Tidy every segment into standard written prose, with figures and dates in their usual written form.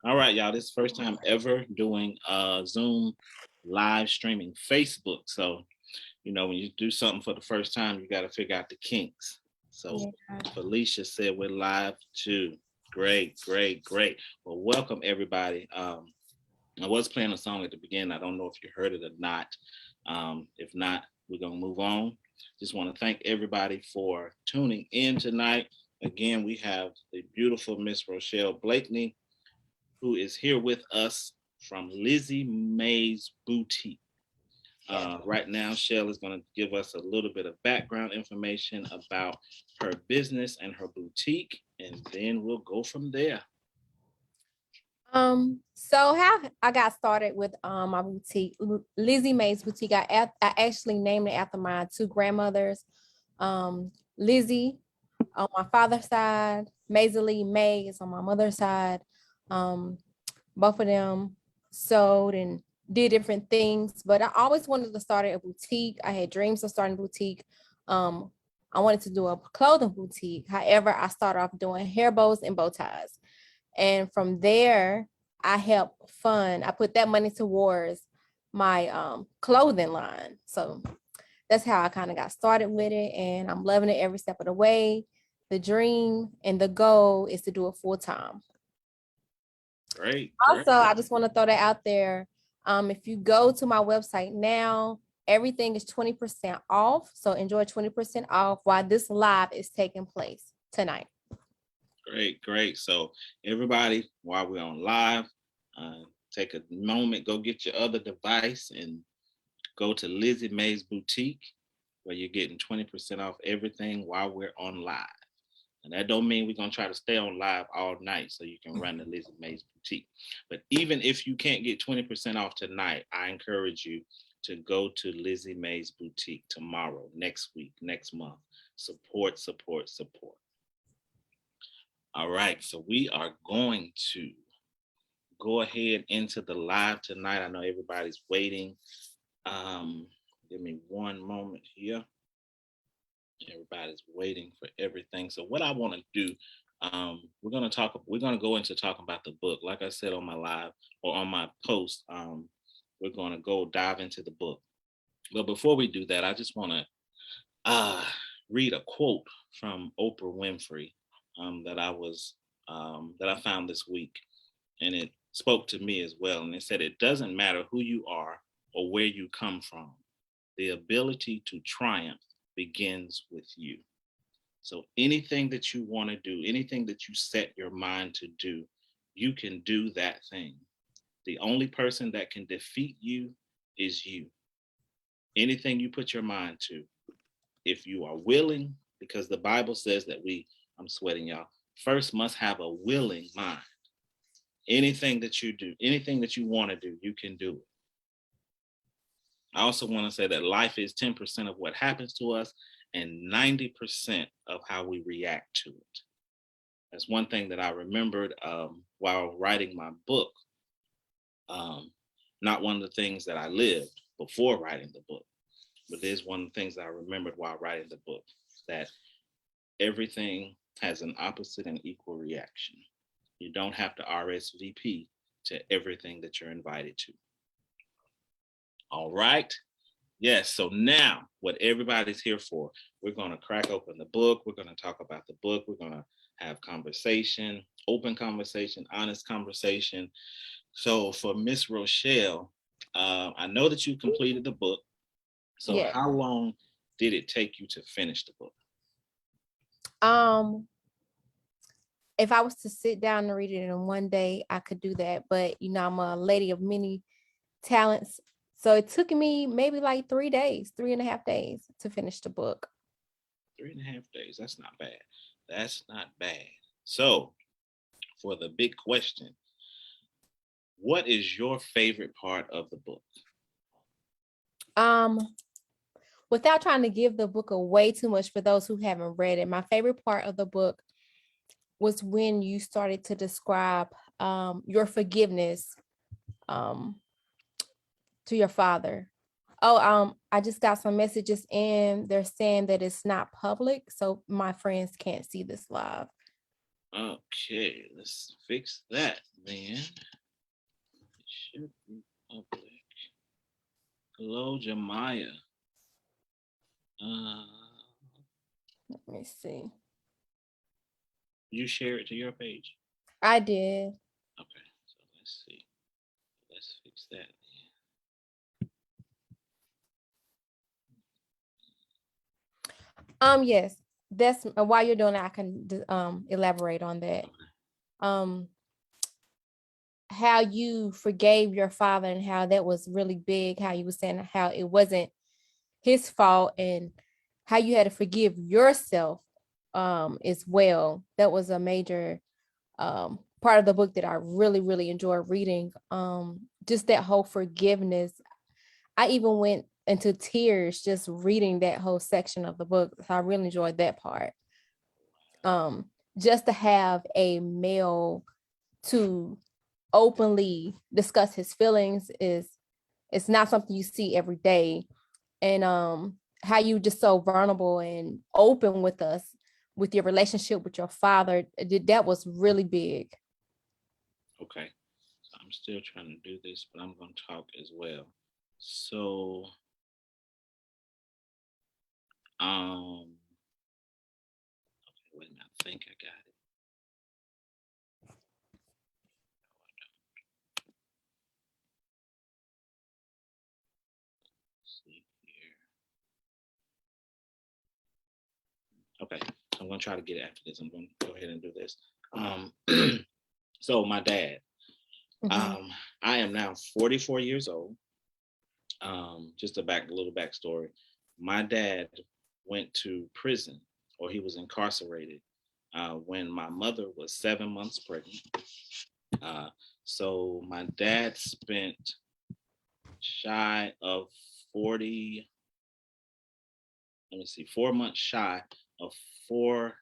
All right, y'all. This is the first time ever doing Zoom live streaming Facebook. So, when you do something for the first time, you got to figure out the kinks. So, Yeah. Felicia said we're live too. Great, great, great. Well, welcome everybody. I was playing a song at the beginning. I don't know if you heard it or not. If not, we're going to move on. Just want to thank everybody for tuning in tonight. Again, we have the beautiful Miss Rochelle Blakeney, who is here with us from Lizzie Mae's Boutique. Right now, Shell is going to give us a little bit of background information about her business and her boutique, and then we'll go from there. So how I got started with my boutique, Lizzie Mae's Boutique. I actually named it after my two grandmothers. Lizzie on my father's side, Maisie Lee May is on my mother's side. Um, both of them sewed and did different things, but I always wanted to start a boutique. I had dreams of starting a boutique. Um, I wanted to do a clothing boutique. However, I started off doing hair bows and bow ties. And from there, I put that money towards my clothing line. So that's how I kind of got started with it. And I'm loving it every step of the way. The dream and the goal is to do it full time. Great, Also, great. I just want to throw that out there. If you go to my website now, everything is 20% off. So enjoy 20% off while this live is taking place tonight. Great, great. So everybody, while we're on live, take a moment, go get your other device and go to Lizzie Mae's Boutique, where you're getting 20% off everything while we're on live. And that don't mean we're going to try to stay on live all night so you can run the Lizzie Mae's Boutique. But even if you can't get 20% off tonight, I encourage you to go to Lizzie Mae's Boutique tomorrow, next week, next month. Support, support, support. All right, so we are going to go ahead into the live tonight. I know everybody's waiting. Give me one moment here. Everybody's waiting for everything. So what I want to do, we're gonna go into talking about the book. Like I said on my live or on my post, we're gonna go dive into the book. But before we do that, I just want to read a quote from Oprah Winfrey that I found this week, and it spoke to me as well. And it said, "It doesn't matter who you are or where you come from. The ability to triumph begins with you." So anything that you want to do, anything that you set your mind to do, you can do that thing. The only person that can defeat you is you. Anything you put your mind to, if you are willing, because the Bible says that I'm sweating y'all, first must have a willing mind. Anything that you do, anything that you want to do, you can do it. I also want to say that life is 10% of what happens to us and 90% of how we react to it. That's one thing that I remembered while writing my book. Not one of the things that I lived before writing the book, but there's one of the things that I remembered while writing the book, that everything has an opposite and equal reaction. You don't have to RSVP to everything that you're invited to. All right. Yes. So now what everybody's here for, we're going to crack open the book. We're going to talk about the book. We're going to have conversation, open conversation, honest conversation. So for Miss Rochelle, I know that you completed the book. So Yeah. how long did it take you to finish the book? If I was to sit down and read it in one day, I could do that. But I'm a lady of many talents. So it took me maybe like 3.5 days to finish the book. 3.5 days. That's not bad. That's not bad. So for the big question, what is your favorite part of the book? Without trying to give the book away too much for those who haven't read it, my favorite part of the book was when you started to describe your forgiveness to your father. Oh, I just got some messages in. They're saying that it's not public, so my friends can't see this live. Okay, let's fix that. then it should be public. Hello, Jemiah. Uh, Let me see. you share it to your page. I did. Okay, so let's see. Let's fix that. Yes. That's while you're doing that, I can elaborate on that. Okay. Um, how you forgave your father and how that was really big. How you were saying how it wasn't his fault and how you had to forgive yourself as well. That was a major part of the book that I really, really enjoyed reading. Just that whole forgiveness. I even went into tears just reading that whole section of the book. So I really enjoyed that part. Um, just to have a male to openly discuss his feelings is it's not something you see every day. And how you just so vulnerable and open with us with your relationship with your father, that was really big. Okay. So I'm still trying to do this, but I'm going to talk as well. So, um, wait a minute. I think I got it. Let's see here. Okay. So I'm going to try to get it after this. I'm going to go ahead and do this. Um, so my dad, Mhm. um, I am now 44 years old. Just a little backstory. My dad went to prison, or he was incarcerated, when my mother was 7 months pregnant. Uh, so my dad spent shy of 40, let me see, 4 months shy of four,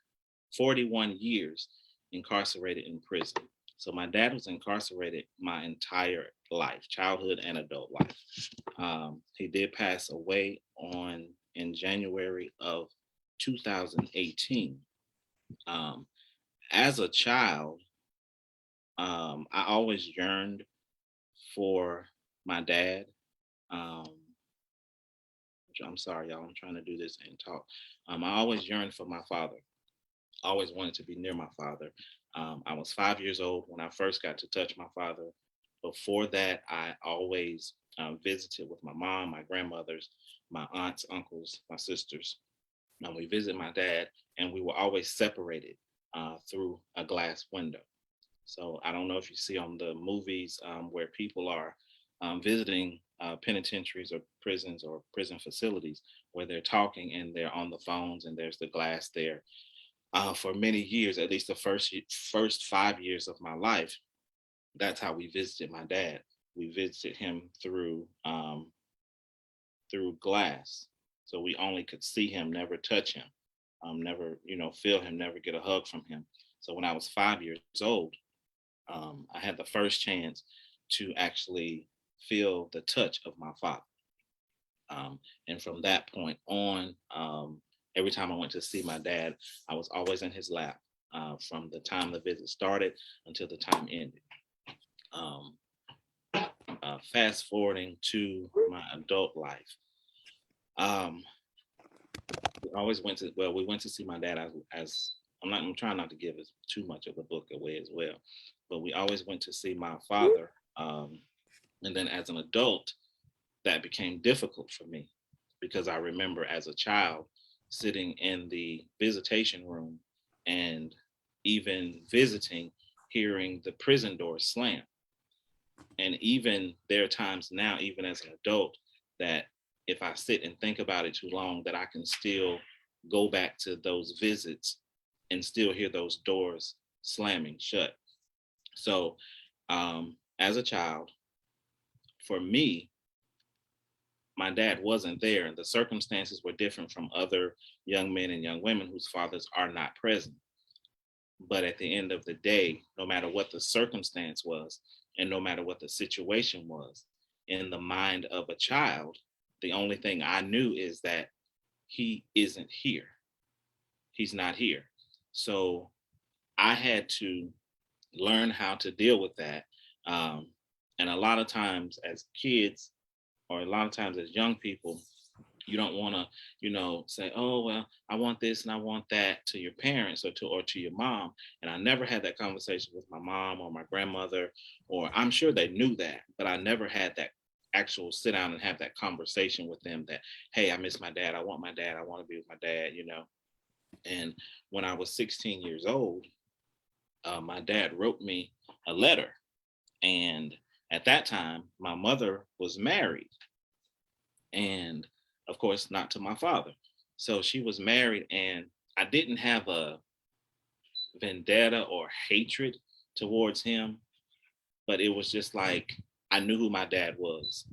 41 years incarcerated in prison. So my dad was incarcerated my entire life, childhood and adult life. He did pass away on in January of 2018. Um, as a child, I always yearned for my dad. Um, I'm sorry, y'all. I'm trying to do this and talk. I always yearned for my father. I always wanted to be near my father. I was 5 years old when I first got to touch my father. Before that, I always visited with my mom, my grandmothers, my aunts, uncles, my sisters. We visited my dad, and we were always separated through a glass window. So I don't know if you see on the movies where people are visiting penitentiaries or prisons or prison facilities where they're talking and they're on the phones and there's the glass there. For many years, at least the first 5 years of my life, that's how we visited my dad. We visited him through glass, so we only could see him, never touch him, never feel him, never get a hug from him. So when I was 5 years old, I had the first chance to actually feel the touch of my father. And from that point on, every time I went to see my dad, I was always in his lap from the time the visit started until the time ended. Um, Fast forwarding to my adult life, um, we went to see my dad as I'm trying not to give us too much of the book away as well, but we always went to see my father. And then as an adult, that became difficult for me because I remember as a child sitting in the visitation room and even visiting, hearing the prison doors slam. And even there are times now, even as an adult, that if I sit and think about it too long, that I can still go back to those visits and still hear those doors slamming shut. So, as a child, for me, my dad wasn't there, and the circumstances were different from other young men and young women whose fathers are not present. But at the end of the day, no matter what the circumstance was, and no matter what the situation was, in the mind of a child, the only thing I knew is that he isn't here. He's not here. So I had to learn how to deal with that. Um, and a lot of times as kids, or a lot of times as young people, you don't want to, say, oh, well, I want this and I want that to your parents or to your mom. And I never had that conversation with my mom or my grandmother, or I'm sure they knew that, but I never had that actual sit down and have that conversation with them that, hey, I miss my dad. I want my dad. I want to be with my dad. And when I was 16 years old, my dad wrote me a letter. And at that time, my mother was married. And of course, not to my father. So she was married, and I didn't have a vendetta or hatred towards him, but it was just like I knew who my dad was.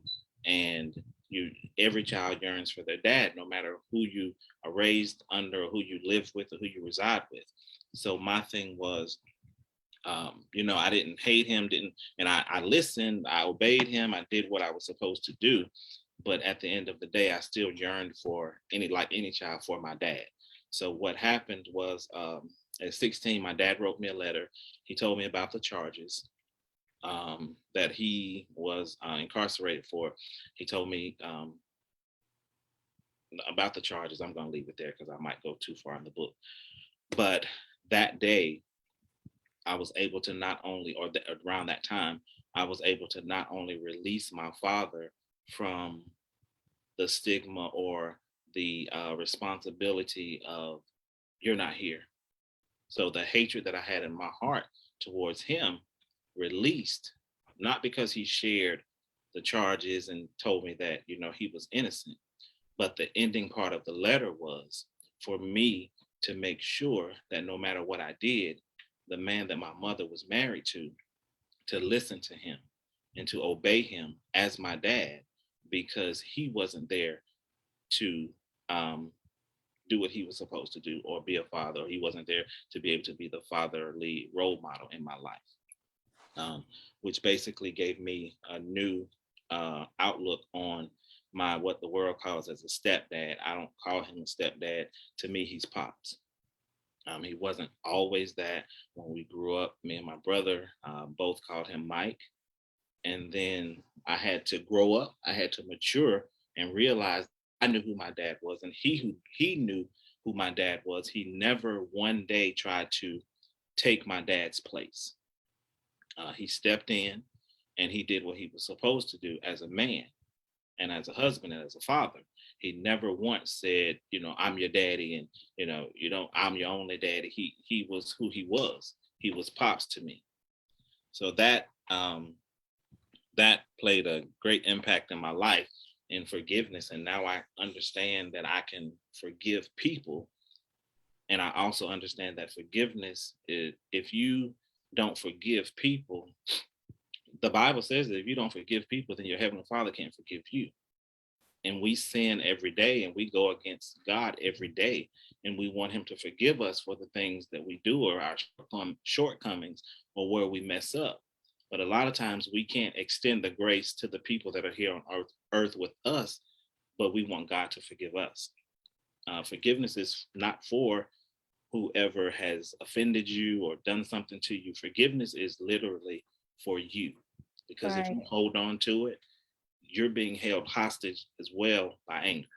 And you every child yearns for their dad, no matter who you are raised under or who you live with or who you reside with. So my thing was, I didn't hate him, didn't, and I listened, I obeyed him, I did what I was supposed to do. But at the end of the day, I still yearned for like any child, for my dad. So what happened was, at 16, my dad wrote me a letter. He told me about the charges that he was incarcerated for. He told me about the charges. I'm going to leave it there because I might go too far in the book. But that day, I was able to not only, around that time, I was able to not only release my father from the stigma or the responsibility of, you're not here. So the hatred that I had in my heart towards him released, not because he shared the charges and told me that, he was innocent, but the ending part of the letter was for me to make sure that no matter what I did, the man that my mother was married to listen to him and to obey him as my dad, because he wasn't there to um, do what he was supposed to do or be a father, or he wasn't there to be able to be the fatherly role model in my life, which basically gave me a new outlook on my, what the world calls as a stepdad. I don't call him a stepdad. To me, he's pops. He wasn't always that. When we grew up, me and my brother both called him Mike. And then I had to grow up. I had to mature and realize I knew who my dad was, and he knew who my dad was. He never one day tried to take my dad's place. He stepped in and he did what he was supposed to do as a man and as a husband and as a father. He never once said, I'm your daddy, and I'm your only daddy. He was who he was. He was pops to me. So that played a great impact in my life in forgiveness. And now I understand that I can forgive people. And I also understand that forgiveness is, if you don't forgive people, the Bible says that if you don't forgive people, then your heavenly Father can't forgive you. And we sin every day and we go against God every day. And we want him to forgive us for the things that we do or our shortcomings or where we mess up. But a lot of times we can't extend the grace to the people that are here on earth with us, but we want God to forgive us. Forgiveness is not for whoever has offended you or done something to you. Forgiveness is literally for you. Because if you Right. hold on to it, you're being held hostage as well by anger.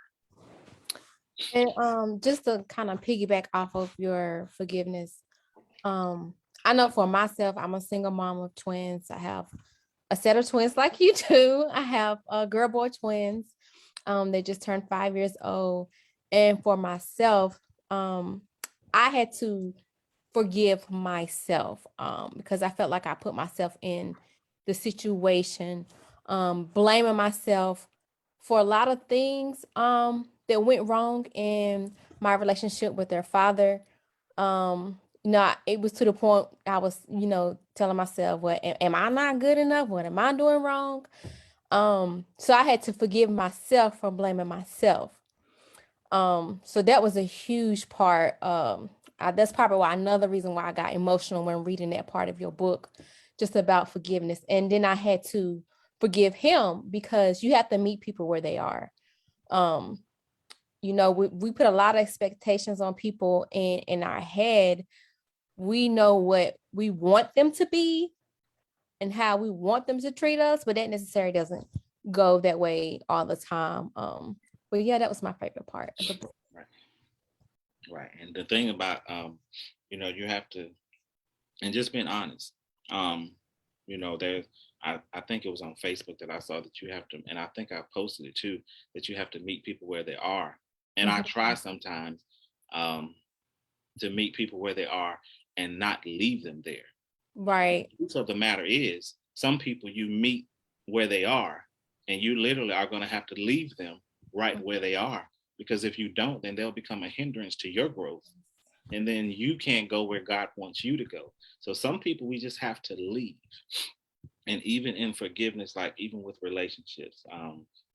And just to kind of piggyback off of your forgiveness, um, I know for myself, I'm a single mom of twins. I have a set of twins like you do. I have girl boy twins. They just turned 5 years old. And for myself, I had to forgive myself because I felt like I put myself in the situation, blaming myself for a lot of things that went wrong in my relationship with their father. It was to the point I was, telling myself, "What am I not good enough? What am I doing wrong?" So I had to forgive myself for blaming myself. So that was a huge part. That's probably why another reason why I got emotional when reading that part of your book, just about forgiveness. And then I had to forgive him because you have to meet people where they are. Um, we put a lot of expectations on people in our head we know what we want them to be and how we want them to treat us, but that necessarily doesn't go that way all the time. But yeah, that was my favorite part of the book. Right. Right. And the thing about you have to, and just being honest. There's I think it was on Facebook that I saw that you have to, and I think I posted it too, that you have to meet people where they are. And I Mhm. try sometimes um to meet people where they are and not leave them there. Right. The truth of the matter is, some people you meet where they are, and you literally are going to have to leave them right where they are. Because if you don't, then they'll become a hindrance to your growth. And then you can't go where God wants you to go. So some people we just have to leave. And even in forgiveness, like even with relationships,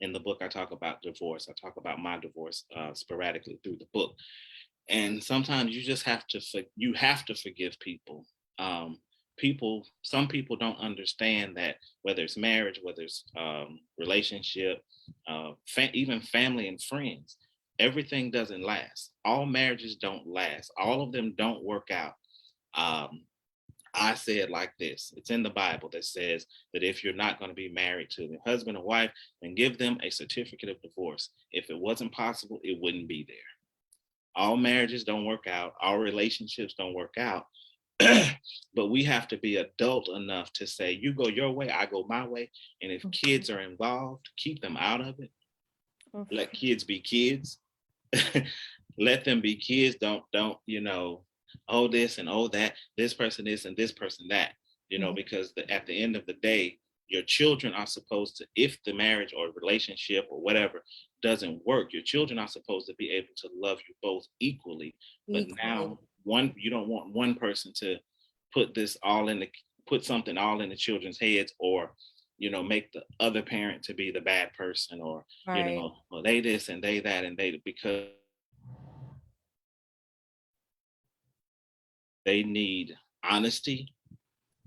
in the book, I talk about divorce. I talk about my divorce sporadically through the book. And sometimes you just have to you have to forgive people. Some people don't understand that, whether it's marriage, whether it's relationship, even family and friends, everything doesn't last. All marriages don't last. All of them don't work out. um, I say it like this. It's in the Bible that says that if you're not going to be married to the husband or wife, then give them a certificate of divorce. If it wasn't possible, it wouldn't be there. All marriages don't work out. All relationships don't work out. But we have to be adult enough to say, you go your way, I go my way. And if kids are involved, keep them out of it. Let kids be kids. Let them be kids. Don't oh this and oh that, this person this and this person that, Mhm. because at the end of the day, your children are supposed to, if the marriage or relationship or whatever doesn't work, your children are supposed to be able to love you both equally. But Equally. now you don't want one person to put this all in the put something all in the children's heads, or make the other parent to be the bad person, or Right. well, they this and they that, and because they need honesty,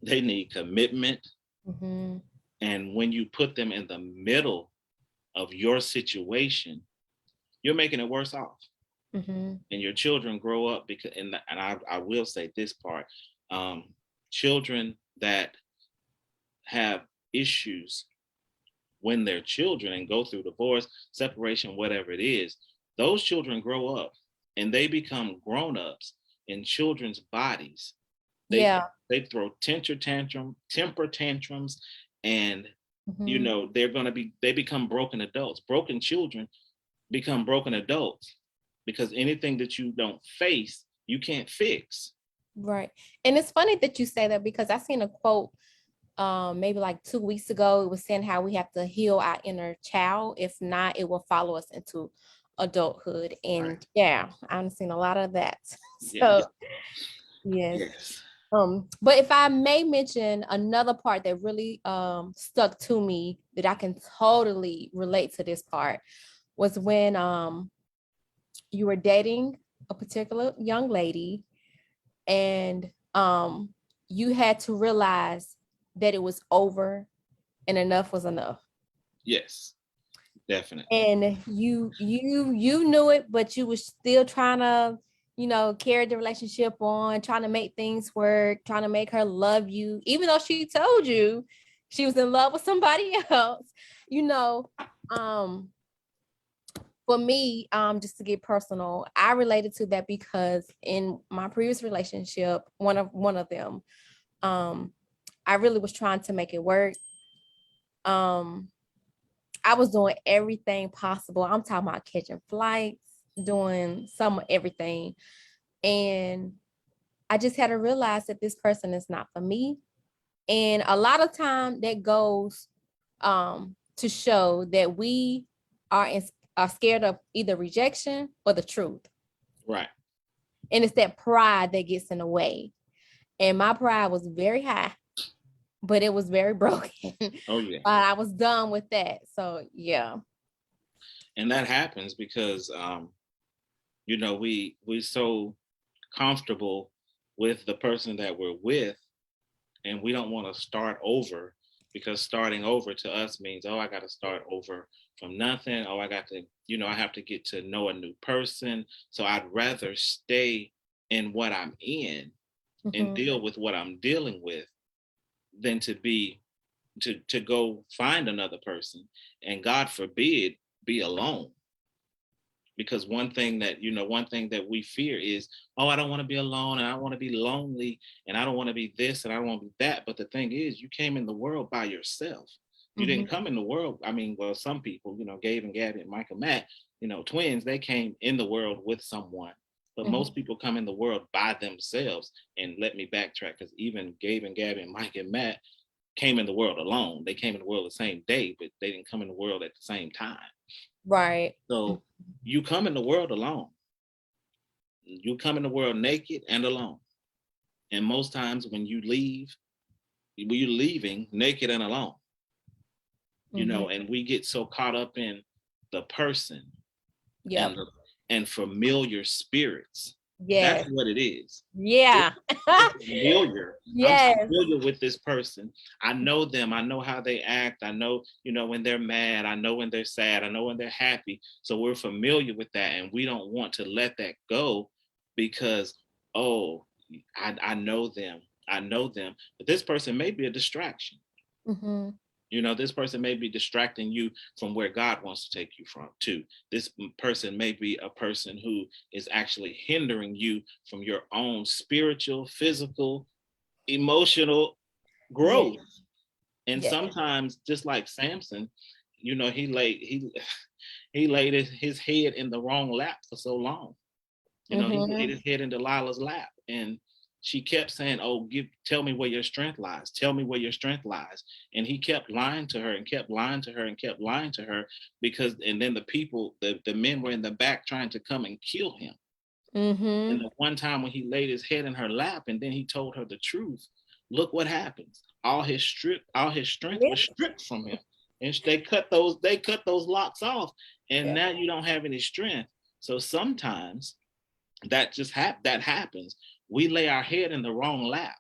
they need commitment. Hmm. And when you put them in the middle of your situation, you're making it worse off. Hmm. And your children grow up because, and I will say this part, um, children that have issues when they're children and go through divorce, separation, whatever it is, those children grow up and they become grown-ups in children's bodies. They Yeah. they throw temper tantrums, and Hmm. they become broken adults. Broken children become broken adults because anything that you don't face, you can't fix. Right. And it's funny that you say that because I seen a quote maybe like 2 weeks ago. It was saying how we have to heal our inner child. If not, it will follow us into adulthood. Right. And yeah, I've seen a lot of that. Yeah. So yes. Yes. But if I may mention another part that really stuck to me that I can totally relate to this part was when you were dating a particular young lady and you had to realize that it was over and enough was enough. Yes. Definitely. And you knew it, but you was still trying to, carry the relationship on, trying to make things work, trying to make her love you, even though she told you she was in love with somebody else. You know, um, for me, just to get personal, I related to that because in my previous relationship, one of them, um, I really was trying to make it work. Um, I was doing everything possible. I'm talking about catching flights, doing some of everything. And I just had to realize that this person is not for me. And a lot of time that goes to show that we are scared of either rejection or the truth. Right. And it's that pride that gets in the way. And my pride was very high, but it was very broken. Oh yeah. But I was done with that. So yeah. And that happens because we so comfortable with the person that we're with, and we don't want to start over, because starting over to us means, oh, I got to start over from nothing. Oh, I got to, I have to get to know a new person. So I'd rather stay in what I'm in and Mhm. deal with what I'm dealing with than to go find another person and, God forbid, be alone. Because one thing that we fear is, oh, I don't want to be alone, and I want to be lonely, and I don't want to be this, and I don't want to be that. But the thing is, you came in the world by yourself. You Mhm. didn't come in the world. I mean, well, some people, Gabe and Gabby and Mike and Matt, twins, they came in the world with someone. But most Mhm. people come in the world by themselves. And let me backtrack, because even Gabe and Gabby and Mike and Matt came in the world alone. They came in the world the same day, but they didn't come in the world at the same time. Right. So you come in the world alone. You come in the world naked and alone. And most times when you're leaving naked and alone, Mhm. and we get so caught up in the person and Yep. and familiar spirits. That's Yes. what it is. Yeah. We're familiar. I'm Yes. familiar with this person. I know them. I know how they act. I know, when they're mad. I know when they're sad. I know when they're happy. So we're familiar with that, and we don't want to let that go because, oh, I know them. I know them. But this person may be a distraction. Mhm. This person may be distracting you from where God wants to take you from to. This person may be a person who is actually hindering you from your own spiritual, physical, emotional Yeah. growth. And Yeah. sometimes, just like Samson, he laid his head in the wrong lap for so long. He laid Mhm. his head in Delilah's lap, and she kept saying, "Oh, tell me where your strength lies. Tell me where your strength lies." And he kept lying to her and kept lying to her and kept lying to her and then the people, the men were in the back trying to come and kill him. And Mhm. the one time when he laid his head in her lap and then he told her the truth, look what happens. All his strength was stripped from him. And they cut those locks off. And Yeah. now you don't have any strength. So sometimes that happens. We lay our head in the wrong lap.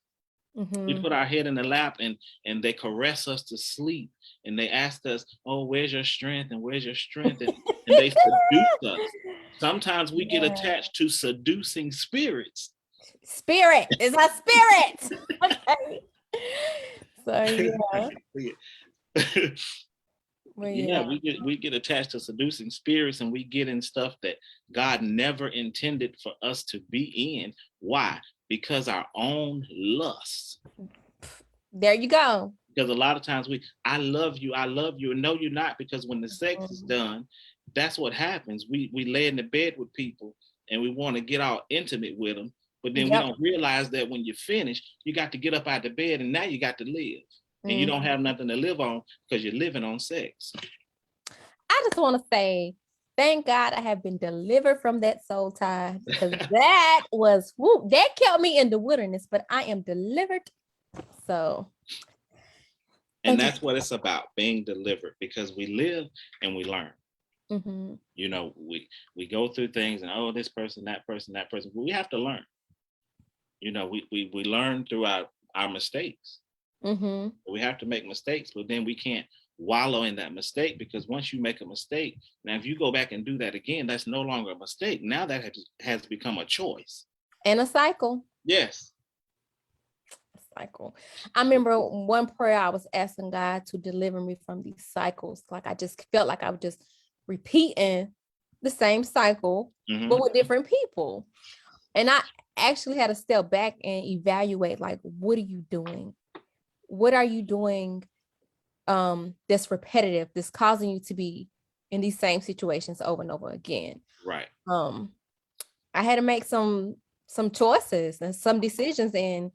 We Mhm. put our head in the lap, and they caress us to sleep, and they ask us, oh, where's your strength, and where's your strength, and they seduce us. Sometimes we get Yeah. attached to seducing spirits. Spirit is a spirit. Okay. So yeah. But Yeah, yeah. we get attached to seducing spirits, and we get in stuff that God never intended for us to be in. Why? Because our own lusts. There you go. Because a lot of times I love you, and no, you're not. Because when the sex is Mhm. done, that's what happens. We lay in the bed with people, and we want to get all intimate with them, but then we Yep. don't realize that when you finish, you got to get up out of bed, and now you got to live, and you don't Mhm. have nothing to live on because you're living on sex. I just want to say, thank God I have been delivered from that soul tie because that was that kept me in the wilderness, but I am delivered. So And thank you. that's what it's about, being delivered, because we live and we learn. Mm-hmm. We go through things, and, oh, this person, that person, that person. But we have to learn. We learn through our mistakes. Mm-hmm. We have to make mistakes, but then we can't wallow in that mistake, because once you make a mistake, now if you go back and do that again, that's no longer a mistake. Now that has become a choice. And a cycle. Yes. Cycle. I remember one prayer I was asking God to deliver me from these cycles. Like I just felt like I was just repeating the same cycle, but Mm-hmm. with different people. And I actually had to step back and evaluate, like, what are you doing? What are you doing that's repetitive, that's causing you to be in these same situations over and over again? Right. Um, I had to make some choices and some decisions, and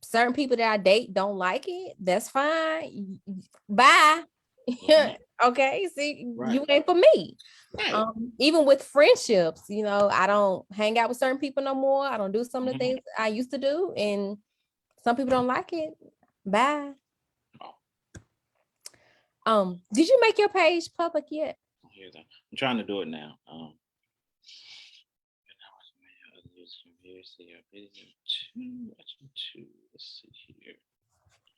certain people that I date don't like it. That's fine. Bye. Mm-hmm. Okay. See, Right. you ain't for me. Right. Even with friendships, I don't hang out with certain people no more. I don't do some of the Mm-hmm. things I used to do, and some people don't like it. Bye. Oh, Did you make your page public yet? I'm trying to do it now. Let's see here.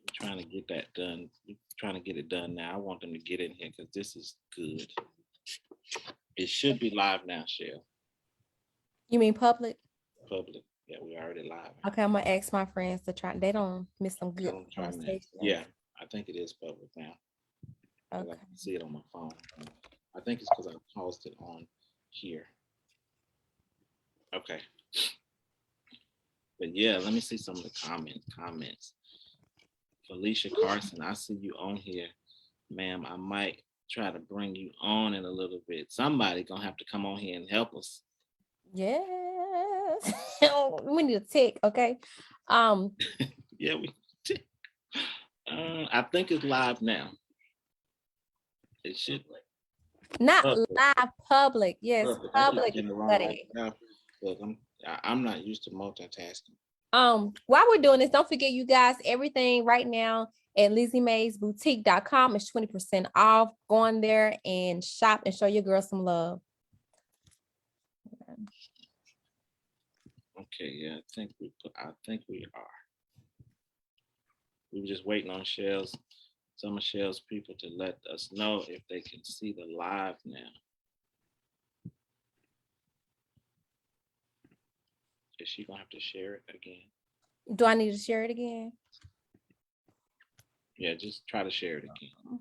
I'm trying to get that done. I'm trying to get it done now. I want them to get in here because this is good. It should be live now, Shell. You mean public? Public. Yeah, we already live. Okay, I'm gonna ask my friends to try. They don't miss some Tell good them try now. conversations. Yeah, I think it is public now. 'Cause I Okay. can see it on my phone. I think it's because I paused it on here. Okay. But yeah, let me see some of the comments. Felicia Carson, I see you on here. Ma'am, I might try to bring you on in a little bit. Somebody gonna have to come on here and help us. Yes. We need a tick, okay? Yeah, we. I think it's live now. It should. Not Public. live public. Yes, Public. I keep public getting it wrong right study. now. Look, I'm not used to multitasking. While we're doing this, don't forget, you guys, everything right now at LizzieMaysBoutique.com is 20% off. Go on there and shop and show your girl some love. Okay, yeah, I think we are. We were just waiting on some of Shell's people to let us know if they can see the live now. Is she gonna have to share it again? Do I need to share it again? Yeah, just try to share it again.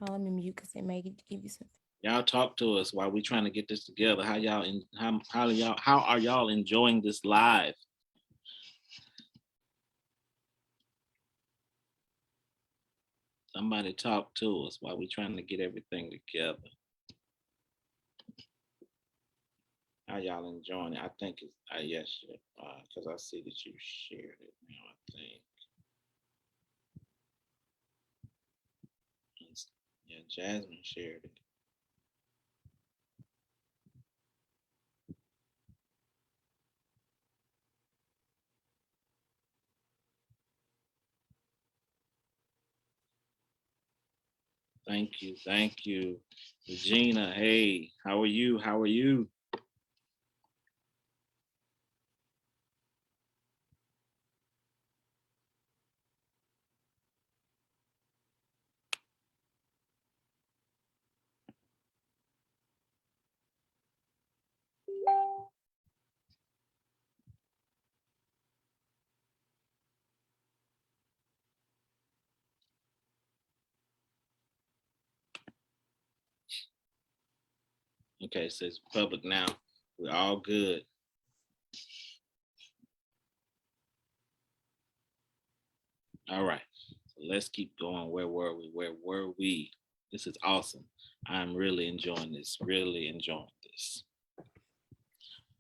Oh, let me mute because it may give you some. Y'all talk to us while we trying to get this together. How are y'all enjoying this live? Somebody talk to us while we trying to get everything together. How y'all enjoying it? I think it's yes, because I see that you shared it now. I think. Yeah, Jasmine shared it. Thank you, thank you, Regina. Hey, how are you? How are you? Okay, it says public now. We're all good. All right, so let's keep going. Where were we? Where were we? This is awesome. I'm really enjoying this. Really enjoying this.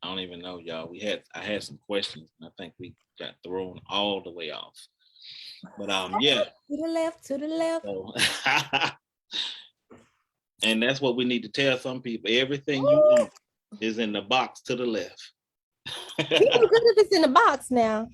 I don't even know, y'all. I had some questions, and I think we got thrown all the way off. But yeah. To the left, to the left. So, and that's what we need to tell some people. Everything you want is in the box to the left. You know, good if it's in the box now.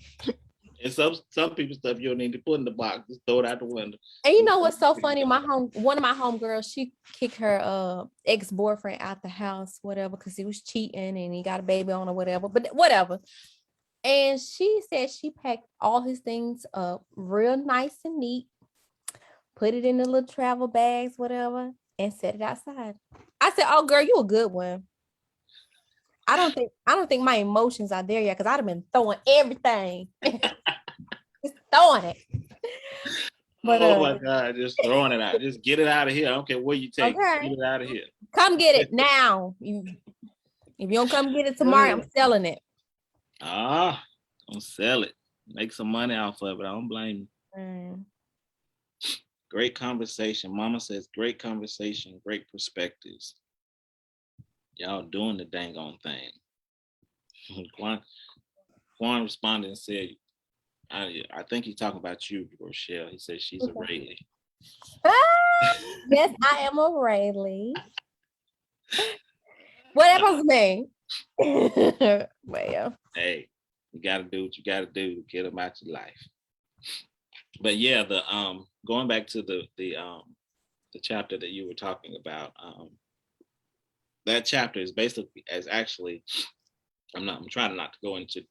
And some people stuff you don't need to put in the box. Just throw it out the window. And you know what's so funny? One of my homegirls, she kicked her ex-boyfriend out the house, whatever, because he was cheating and he got a baby on or whatever. But whatever. And she said she packed all his things up real nice and neat, put it in the little travel bags, whatever, and set it outside. I said, "Oh, girl, you a good one." I don't think my emotions are there yet because I'd have been throwing everything, just throwing it. But Oh my God, just throwing it out. Just get it out of here. I don't care what you take. okay, Get it out of here. come get it now. If you don't come get it tomorrow, I'm selling it. Don't sell it. Make some money off of it. I don't blame you. Great conversation. Mama says great conversation, great perspectives. Y'all doing the dang on thing. Quan responded and said, I think he's talking about you, Rochelle. He said she's a Rayleigh. Yes, I am a Rayleigh. What that supposed to mean? Well, hey, you got to do what you got to do to get them out your life. But yeah, the going back to the chapter that you were talking about, that chapter is basically as actually I'm trying not to go into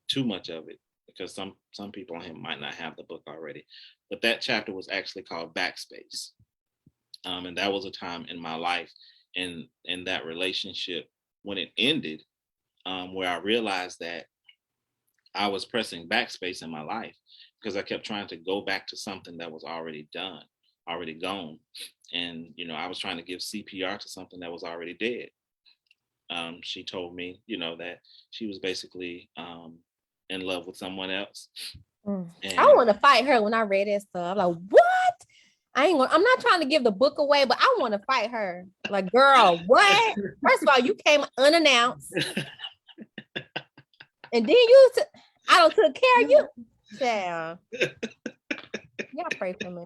too much of it, because some people on him might not have the book already. But that chapter was actually called Backspace. And that was a time in my life in that relationship when it ended, where I realized that I was pressing backspace in my life because I kept trying to go back to something that was already done, already gone. And, I was trying to give CPR to something that was already dead. She told me, that she was basically in love with someone else. I And want to fight her when I read that stuff. I'm like, what? I'm not trying to give the book away, but I want to fight her. Like, girl, what? First of all, you came unannounced. And then I don't took care of you. Yeah. Y'all pray for me.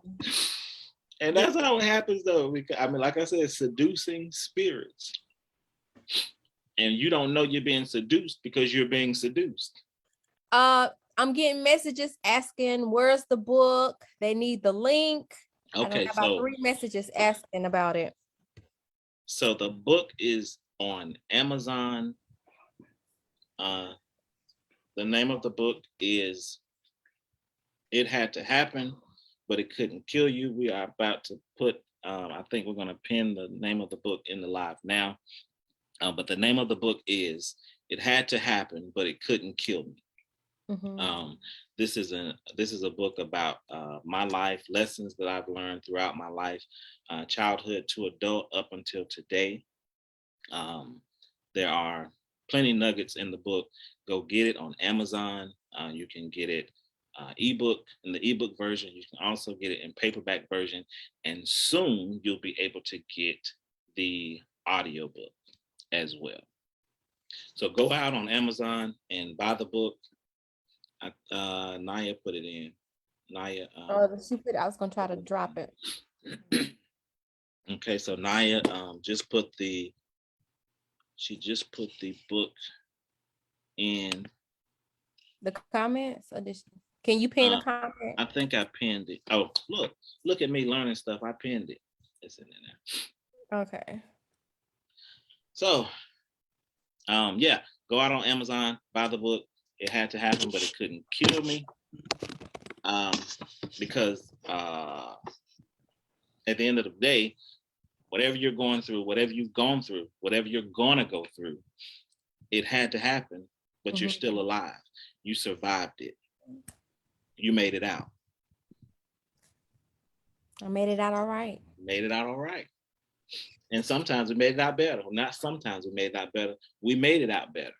And that's how it happens, though. I mean, like I said, seducing spirits. And you don't know you're being seduced because you're being seduced. I'm getting messages asking, where's the book? They need the link. Okay, I got about 3 messages asking about it. So the book is on Amazon. The name of the book is It Had to Happen, but It Couldn't Kill You. We are about to put, I think we're going to pin the name of the book in the live now. But the name of the book is It Had to Happen, but It Couldn't Kill Me. Mm-hmm. This is a book about my life, lessons that I've learned throughout my life, childhood to adult up until today. There are plenty nuggets in the book. Go get it on Amazon. You can get it ebook in the ebook version. You can also get it in paperback version, and soon you'll be able to get the audiobook as well. So go out on Amazon and buy the book. Naya put it in. Naya. She put. I was gonna try to drop it. Okay, so Naya just put the book in the comments. Can you pin a comment? I think I pinned it. Oh, look at me learning stuff. I pinned it. It's in there. Okay. So, yeah, go out on Amazon, buy the book. It Had to Happen, but It Couldn't Kill Me. Because at the end of the day, whatever you're going through, whatever you've gone through, whatever you're gonna go through, it had to happen, but you're still alive. You survived it. You made it out. I made it out all right. Made it out all right. And sometimes we made it out better. Well, not sometimes we made it out better. We made it out better.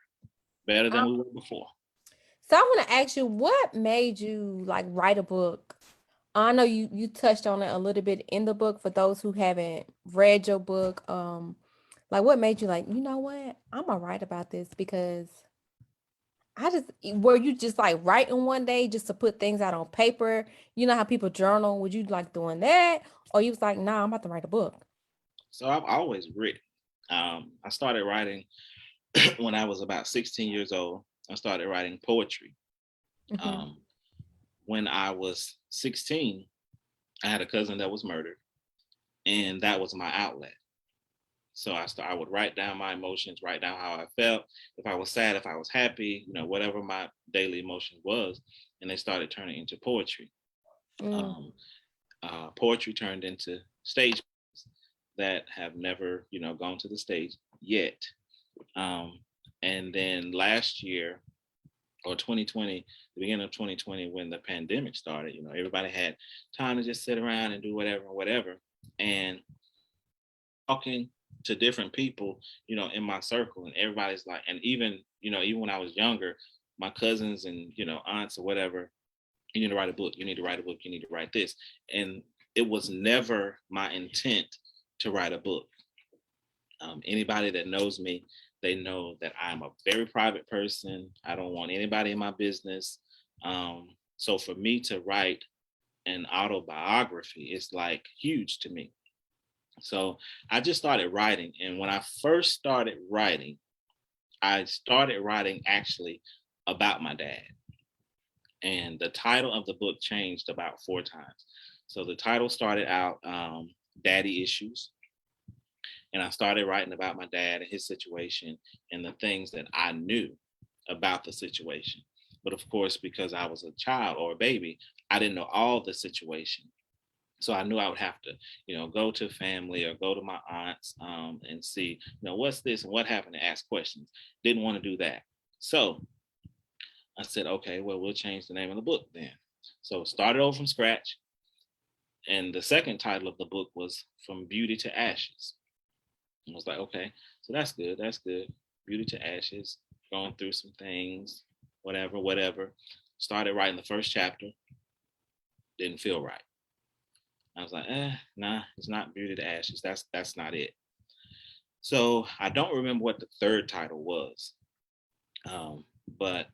Better than we were before. So I want to ask you, what made you like write a book? I know you touched on it a little bit in the book. For those who haven't read your book, like what made you like, you know what, I'm gonna write about this? Because were you just like writing one day just to put things out on paper? You know how people journal? Would you like doing that? Or you was like, nah, I'm about to write a book? So I've always written. I started writing when I was about 16 years old. I started writing poetry. Mm-hmm. When I was 16, I had a cousin that was murdered, and that was my outlet. So I would write down my emotions, write down how I felt, if I was sad, if I was happy, whatever my daily emotion was, and they started turning into poetry. Poetry turned into stage that have never, gone to the stage yet. And then last year, or 2020, the beginning of 2020, when the pandemic started, everybody had time to just sit around and do whatever. And talking to different people, in my circle, and everybody's like, and even when I was younger, my cousins and, aunts or whatever, you need to write a book, you need to write a book, you need to write this. And it was never my intent to write a book. Anybody that knows me, they know that I'm a very private person. I don't want anybody in my business. So for me to write an autobiography is like huge to me. So I just started writing. And when I first started writing, I started writing actually about my dad. And the title of the book changed about 4 times. So the title started out Daddy Issues. And I started writing about my dad and his situation and the things that I knew about the situation. But of course, because I was a child or a baby, I didn't know all the situation. So I knew I would have to, go to family or go to my aunts, and see, what's this and what happened, and ask questions. Didn't want to do that. So I said, okay, well, we'll change the name of the book then. So started over from scratch. And the second title of the book was From Beauty to Ashes. I was like, okay, so that's good. That's good. Beauty to Ashes, going through some things, whatever, whatever. Started writing the first chapter, didn't feel right. I was like, nah, it's not Beauty to Ashes. That's not it. So I don't remember what the third title was, but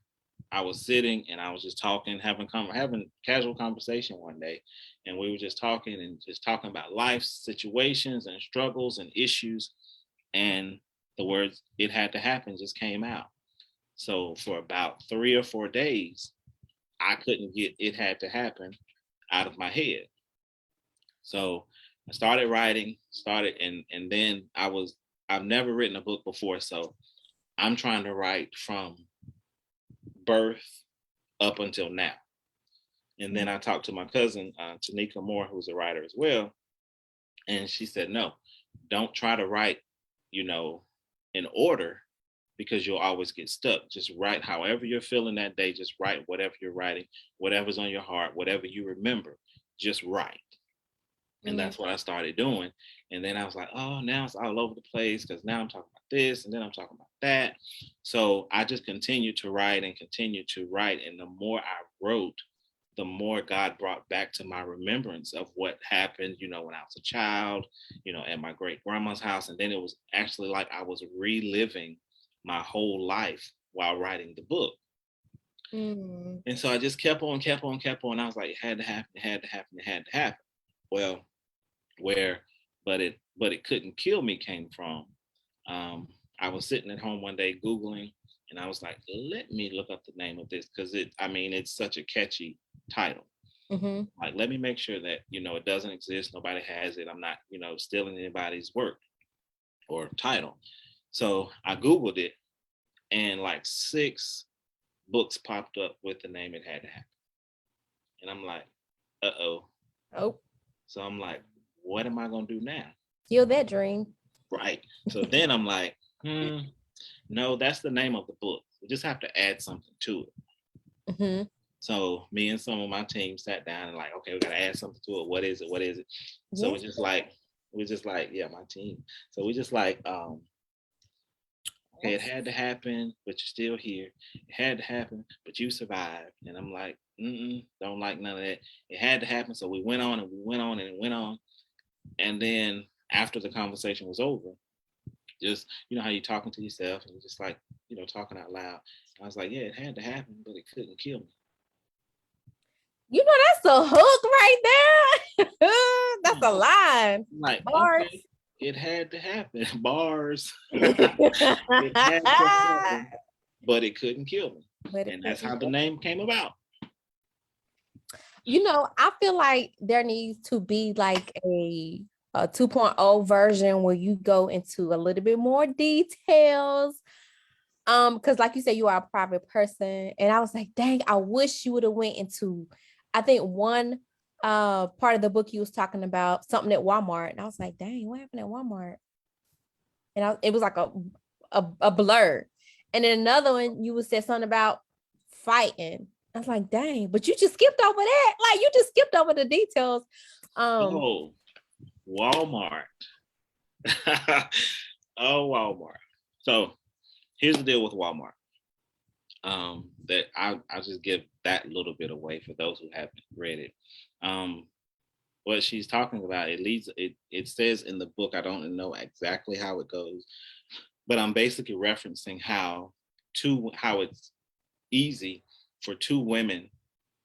I was sitting and I was just talking, having casual conversation one day, and we were just talking and just talking about life situations and struggles and issues, and the words "it had to happen" just came out. So for about 3 or 4 days, I couldn't get "it had to happen" out of my head. So I started writing, and then I've never written a book before, so I'm trying to write from birth up until now. And then I talked to my cousin, Tanika Moore, who's a writer as well. And she said, no, don't try to write, you know, in order, because you'll always get stuck. Just write however you're feeling that day. Just write whatever you're writing, whatever's on your heart, whatever you remember, just write. And Mm. that's what I started doing. And then I was like, oh, now it's all over the place, because now I'm talking about this and then I'm talking about that. So I just continued to write and continued to write. And the more I wrote, the more God brought back to my remembrance of what happened, when I was a child, at my great grandma's house. And then it was actually like I was reliving my whole life while writing the book. Mm. And so I just kept on, kept on, kept on. I was like, it had to happen, it had to happen, it had to happen. Well, where but it couldn't kill me came from, I was sitting at home one day Googling, and I was like, let me look up the name of this, because it's such a catchy title. Mm-hmm. Like, let me make sure that it doesn't exist, nobody has it, I'm not stealing anybody's work or title. So I Googled it, and like 6 books popped up with the name "It Had to Happen," and I'm like, uh-oh. Oh, So I'm like, what am I gonna do now? kill that dream. Right. So then I'm like, no, that's the name of the book. We just have to add something to it. Mm-hmm. So me and some of my team sat down and like, okay, we gotta add something to it. What is it? What is it? So Yes. we're just like, yeah, my team. So we just like, okay, it Yes. had to happen, but you're still here. It had to happen, but you survived. And I'm like, don't like none of that. It had to happen. So we went on and we went on and it went on. And then after the conversation was over, just how you're talking to yourself and you're just like, talking out loud. I was like, yeah, it had to happen, but it couldn't kill me. You know, that's a hook right there. That's a Yeah. line. I'm like, Bars. okay, it had to happen. Bars. It had to But happen, but it couldn't kill me. it And that's couldn't how the kill. name came about. I feel like there needs to be like a 2.0 version where you go into a little bit more details. Because like you said, you are a private person. And I was like, dang, I wish you would have went into, I think one part of the book you was talking about something at Walmart. And I was like, dang, what happened at Walmart? And it was like a blur. And then another one, you would say something about fighting. I was like, dang, but you just skipped over that. Like you just skipped over the details. Um, Oh, Walmart. Oh, Walmart. So here's the deal with Walmart. That I'll just give that little bit away for those who haven't read it. Um, what she's talking about, it says in the book, I don't know exactly how it goes, but I'm basically referencing how it's easy for 2 women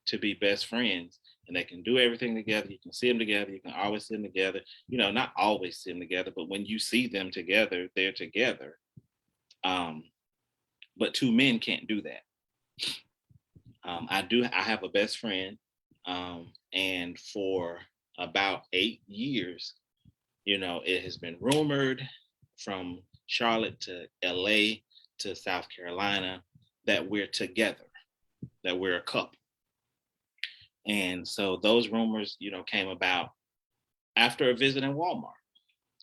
to be best friends, and they can do everything together. You can see them together, you can always see them together, not always see them together, but when you see them together, they're together. um, but 2 men can't do that. I have a best friend, and for about 8 years, it has been rumored from Charlotte to LA to South Carolina that we're together, that we're a couple. And so those rumors, came about after a visit in Walmart.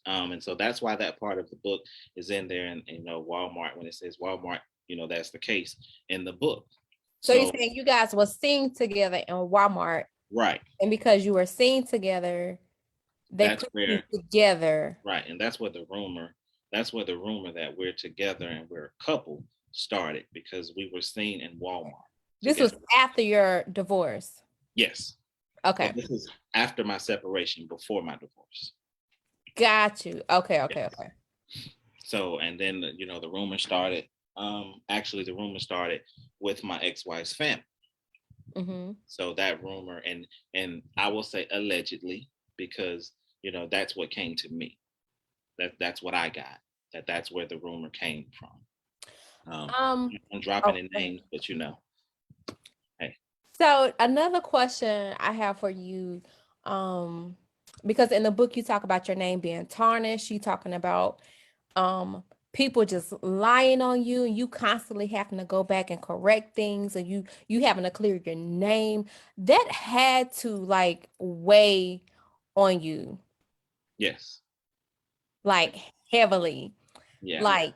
And so that's why that part of the book is in there. And Walmart, when it says Walmart, that's the case in the book. So you're So saying you guys were seen together in Walmart, right. and because you were seen together, they That's put you where together. right. And that's where the rumor that we're together and we're a couple started, because we were seen in Walmart This together. was after your divorce. Yes. Okay. So this is after my separation, before my divorce. Got you. Okay. Yes. So, and then the rumor started. Actually, the rumor started with my ex-wife's family. Mm-hmm. So that rumor, and I will say allegedly, because that's what came to me. That's what I got. That's where the rumor came from. I'm dropping in names, but hey. So another question I have for you, because in the book you talk about your name being tarnished, you talking about people just lying on you, and you constantly having to go back and correct things, and you having to clear your name. That had to like weigh on you, Yes. like heavily, Yeah. like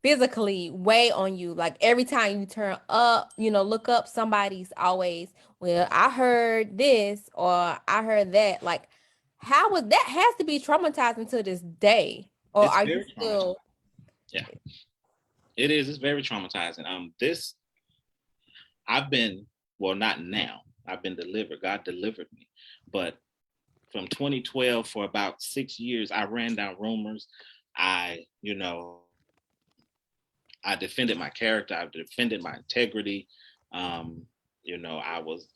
physically weigh on you. Like every time you turn up, look up, somebody's always, well, I heard this or I heard that. Like, how was that? Has to be traumatizing to this day, or It's are you very traumatizing. still? Yeah, it is. It's very traumatizing. This I've been, well, not now. I've been delivered. God delivered me, but from 2012 for about 6 years, I ran down rumors. I, I defended my character. I defended my integrity. I was,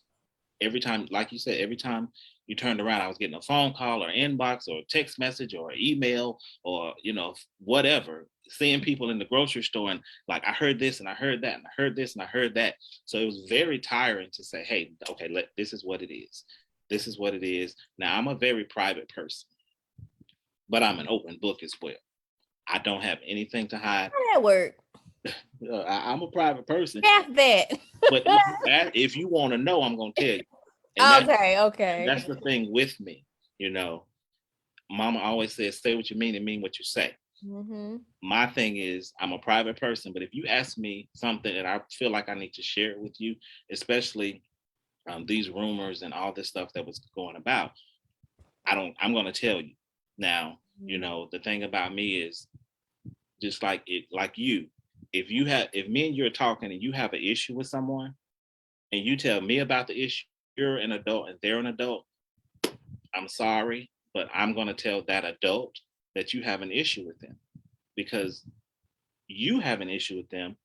every time, like you said, every time you turned around, I was getting a phone call or inbox or a text message or email or, whatever, seeing people in the grocery store and like, I heard this and I heard that and I heard this and I heard that. So it was very tiring to say, hey, okay, this is what it is. This is what it is. Now, I'm a very private person, but I'm an open book as well. I don't have anything to hide. How that work? I'm a private person, Half that. but if you want to know, I'm going to tell you. And Okay. that's the thing with me. Mama always says, say what you mean and mean what you say. Mm-hmm. My thing is, I'm a private person, but if you ask me something and I feel like I need to share it with you, especially these rumors and all this stuff that was going about, I'm going to tell you. Now, the thing about me is, just like you, if me and you are talking and you have an issue with someone and you tell me about the issue, you're an adult and they're an adult, I'm sorry, but I'm going to tell that adult that you have an issue with them, because you have an issue with them.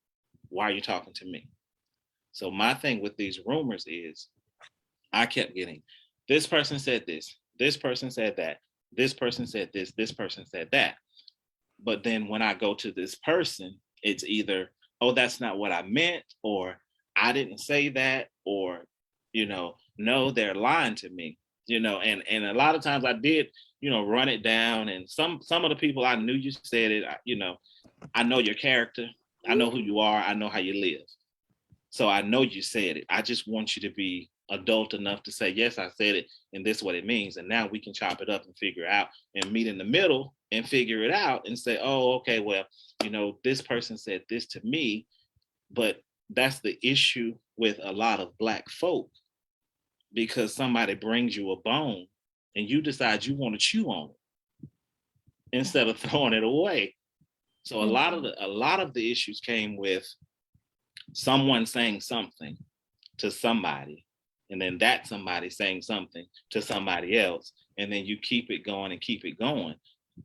Why are you talking to me? So my thing with these rumors is, I kept getting, this person said this person said that, this person said this person said that. But then when I go to this person, it's either, oh, that's not what I meant, or I didn't say that, or, no, they're lying to me, and a lot of times I did, run it down. And some of the people, I knew you said it, I know your character, I know who you are, I know how you live. So I know you said it. I just want you to be adult enough to say, yes, I said it, and this is what it means. And now we can chop it up and figure out and meet in the middle and figure it out and say, oh, okay, well, this person said this to me. But that's the issue with a lot of Black folk, because somebody brings you a bone and you decide you want to chew on it instead of throwing it away. So a lot of the issues came with someone saying something to somebody, and then that somebody saying something to somebody else, and then you keep it going and keep it going,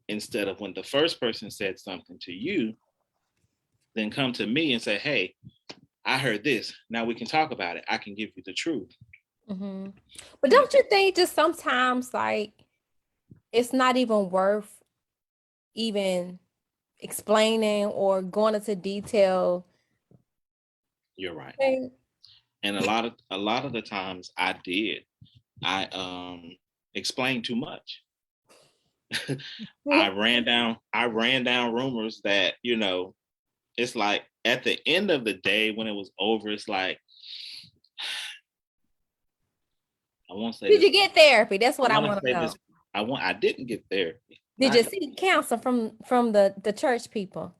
instead of when the first person said something to you, then come to me and say, hey, I heard this, now we can talk about it, I can give you the truth. Mm-hmm. But don't you think just sometimes like it's not even worth even explaining or going into detail? You're right. Okay. And a lot of the times I did, I explained too much. I ran down rumors that, it's like at the end of the day when it was over, it's like, I won't say Did this. you get therapy? That's I what I want to want to say know. this. I didn't get therapy. Did you seek counsel from the church people?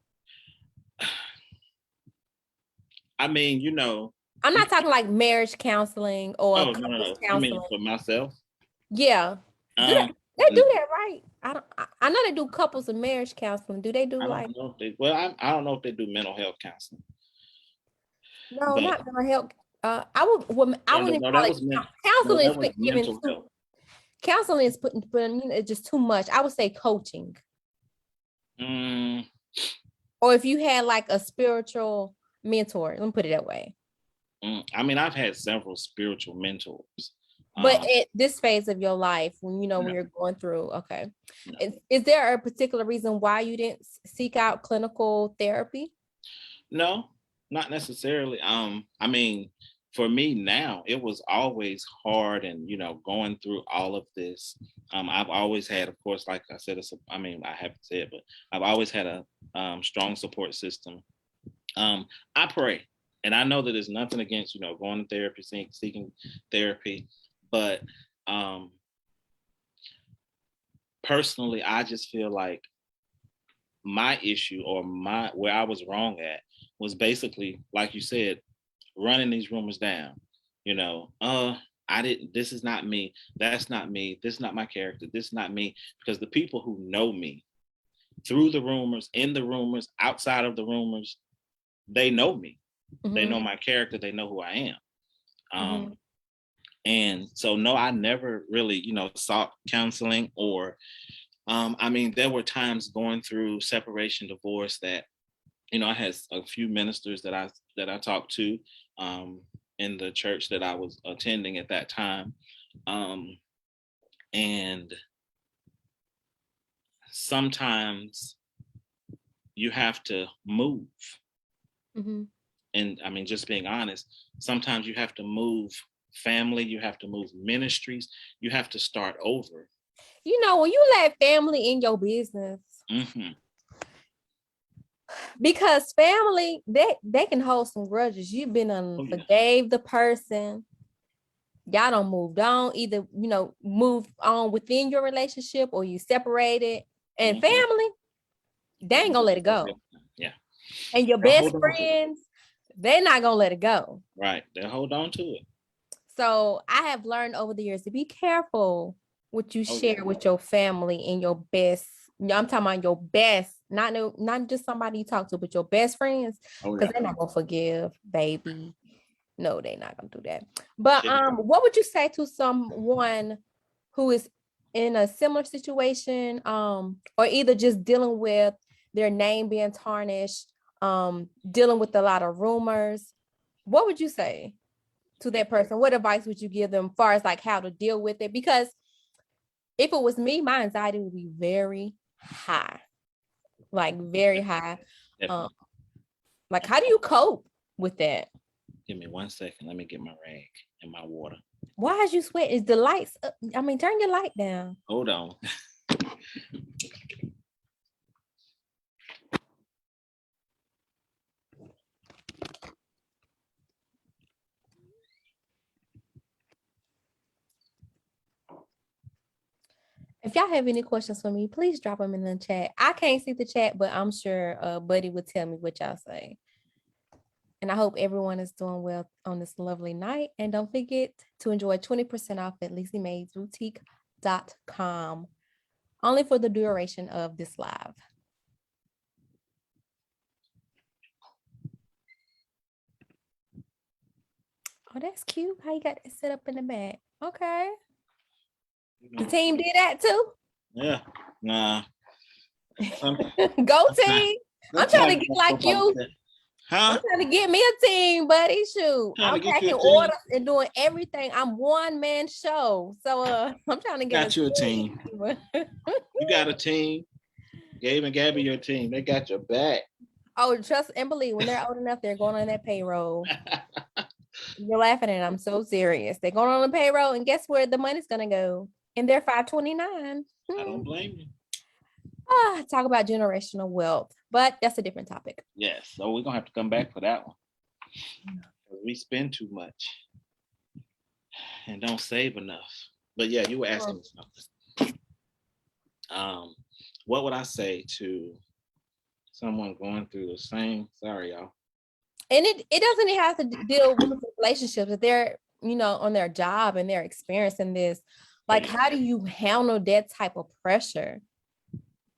I mean, I'm not talking like marriage counseling or oh couples no. You mean counseling. for myself? Yeah. Do Um, they do that right? I know they do couples and marriage counseling. Do they do I like don't know if they. Well, I don't know if they do mental health counseling, no, but not mental health. I no, no, wouldn't no, call that it was men. No, counseling is that was given mental too health. counseling is putting it's just too much. I would say coaching. Mm, Or if you had like a spiritual mentor, let me put it that way. I mean, I've had several spiritual mentors. But at this phase of your life, when when you're going through, okay. No. Is there a particular reason why you didn't seek out clinical therapy? No, not necessarily. I mean, for me now, it was always hard, and going through all of this. I've always had, of course, like I said, I mean, I haven't said, but I've always had a strong support system. I pray, and I know that there's nothing against going to therapy, seeking therapy, but personally, I just feel like my issue or where I was wrong at was basically, like you said, running these rumors down. I didn't, this is not me, that's not me, this is not my character, this is not me. Because the people who know me through the rumors, in the rumors, outside of the rumors, they know me. Mm-hmm. They know my character, they know who I am. Mm-hmm. And so no, I never really, sought counseling or I mean, there were times going through separation, divorce that, I had a few ministers that I talked to in the church that I was attending at that time. And sometimes you have to move. Mm-hmm. And I mean, just being honest, sometimes you have to move family, you have to move ministries, you have to start over. When you let family in your business, mm-hmm. Because family, they can hold some grudges. You've been forgave the person. Y'all don't moved on. Either moved on within your relationship or you separated. And mm-hmm. Family, they ain't gonna let it go. Yeah. And your best friends, they're not gonna let it go. Right. They'll hold on to it. So I have learned over the years to be careful what you share with your family and your best. I'm talking about your best, not just somebody you talk to, but your best friends, because they're not gonna forgive, baby. No, they're not gonna do that. But what would you say to someone who is in a similar situation, or either just dealing with their name being tarnished, dealing with a lot of rumors? What would you say to that person? What advice would you give them as far as like how to deal with it? Because if it was me, my anxiety would be very high, like very high. Like, how do you cope with that? Give me 1 second. Let me get my rag and my water. Why is you sweat? Is the lights up? I mean, turn your light down. Hold on. If y'all have any questions for me, please drop them in the chat. I can't see the chat, but I'm sure Buddy would tell me what y'all say. And I hope everyone is doing well on this lovely night. And don't forget to enjoy 20% off at LizzieMaysBoutique.com, only for the duration of this live. Oh, that's cute. How you got it set up in the back? Okay. The team did that too? Yeah. Nah. Go team. I'm trying to get like you. Huh? I'm trying to get me a team, buddy. Shoot. I'm packing orders and doing everything. I'm one man show. So I'm trying to get you a team. You got a team. Gabe and Gabby, your team. They got your back. Oh, trust and believe, when they're old enough, they're going on that payroll. You're laughing and I'm so serious. They're going on the payroll, and guess where the money's gonna go? In their 529. I don't blame you. Talk about generational wealth, but that's a different topic. Yes, so we're gonna have to come back for that one. We spend too much and don't save enough. But yeah, you were asking me something. Um, what would I say to someone going through the same? Sorry, y'all. And it doesn't have to deal with relationships. If they're, on their job and they're experiencing this, Oh like, yeah. how do you handle that type of pressure?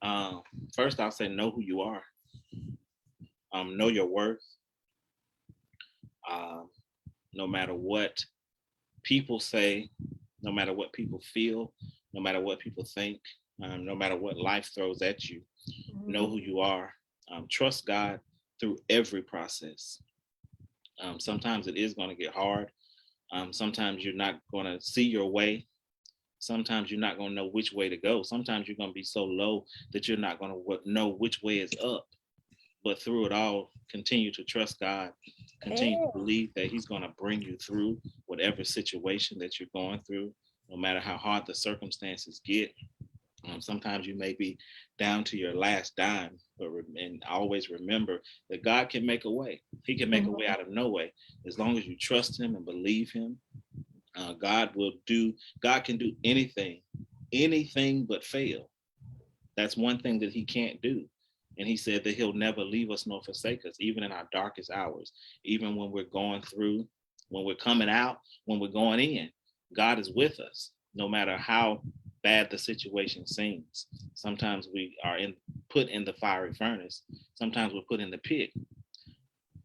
Um, First, I'll say know who you are. Know your worth. Um, no matter what people say, no matter what people feel, no matter what people think, no matter what life throws at you, know who you are. Trust God through every process. Sometimes it is going to get hard. Sometimes you're not going to see your way. Sometimes you're not going to know which way to go. Sometimes you're going to be so low that you're not going to know which way is up. But through it all, continue to trust God, continue to Yeah. believe that He's going to bring you through whatever situation that you're going through, no matter how hard the circumstances get. Sometimes you may be down to your last dime, and always remember that God can make a way. He can make a way Mhm. out of no way. As long as you trust Him and believe Him, God will do. God can do anything but fail. That's one thing that He can't do. And He said that He'll never leave us nor forsake us, even in our darkest hours, even when we're going through, when we're coming out, when we're going in. God is with us, no matter how bad the situation seems. Sometimes we are put in the fiery furnace. Sometimes we're put in the pit.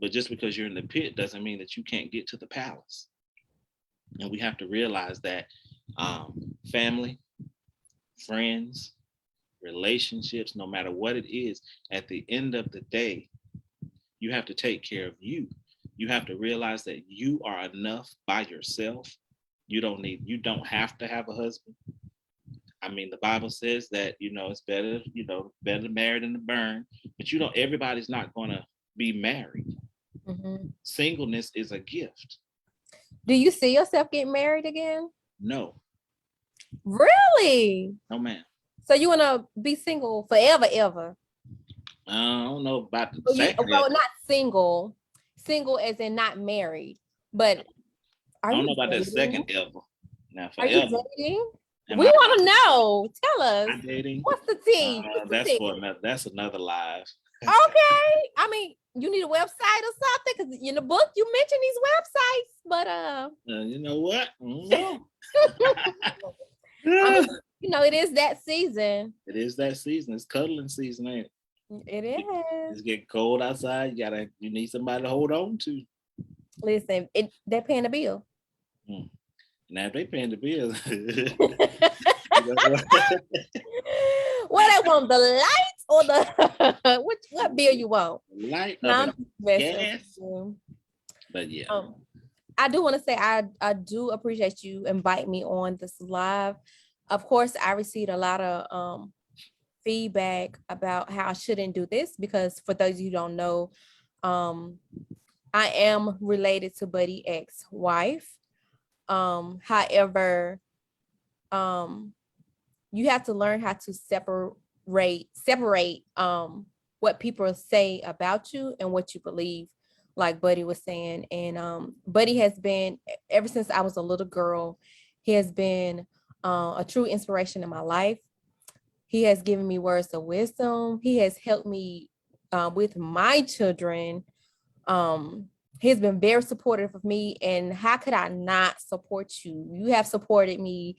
But just because you're in the pit doesn't mean that you can't get to the palace. And we have to realize that family, friends, relationships, no matter what it is, at the end of the day, you have to take care of you. You have to realize that you are enough by yourself. You don't have to have a husband. I mean, the Bible says that, it's better, better to marry than to burn. But everybody's not gonna be married. Mhm. Singleness is a gift. Do you see yourself getting married again? No, Really? no man. So you want to be single forever, ever? I don't know about the second Well, ever. not single as in not married, but are I don't you know about that dating? second ever. Now Are you forever. dating? Am We want to know. Tell us. I dating? What's the tea? What's the That's tea? for another. That's another live. Okay. I mean, you need a website or something because in the book you mentioned these websites, but You know what? I don't know. I mean, it is that season. It is that season. It's cuddling season, ain't It it? is. It's getting cold outside. You need somebody to hold on to. Listen, they're paying the bill. Hmm. Now if they paying the bills, you know What what? I want, the lights or the what bill you want? Light or No, the I'm just messing with gas. you. But yeah. Um, I do want to say I do appreciate you invite me on this live. Of course, I received a lot of feedback about how I shouldn't do this because for those of you who don't know, um, I am related to Buddy ex-wife. However, um, you have to learn how to separate what people say about you and what you believe, like Buddy was saying. And Buddy has been, ever since I was a little girl, he has been a true inspiration in my life. He has given me words of wisdom. He has helped me with my children. um he's been very supportive of me, and how could I not support you? You have supported me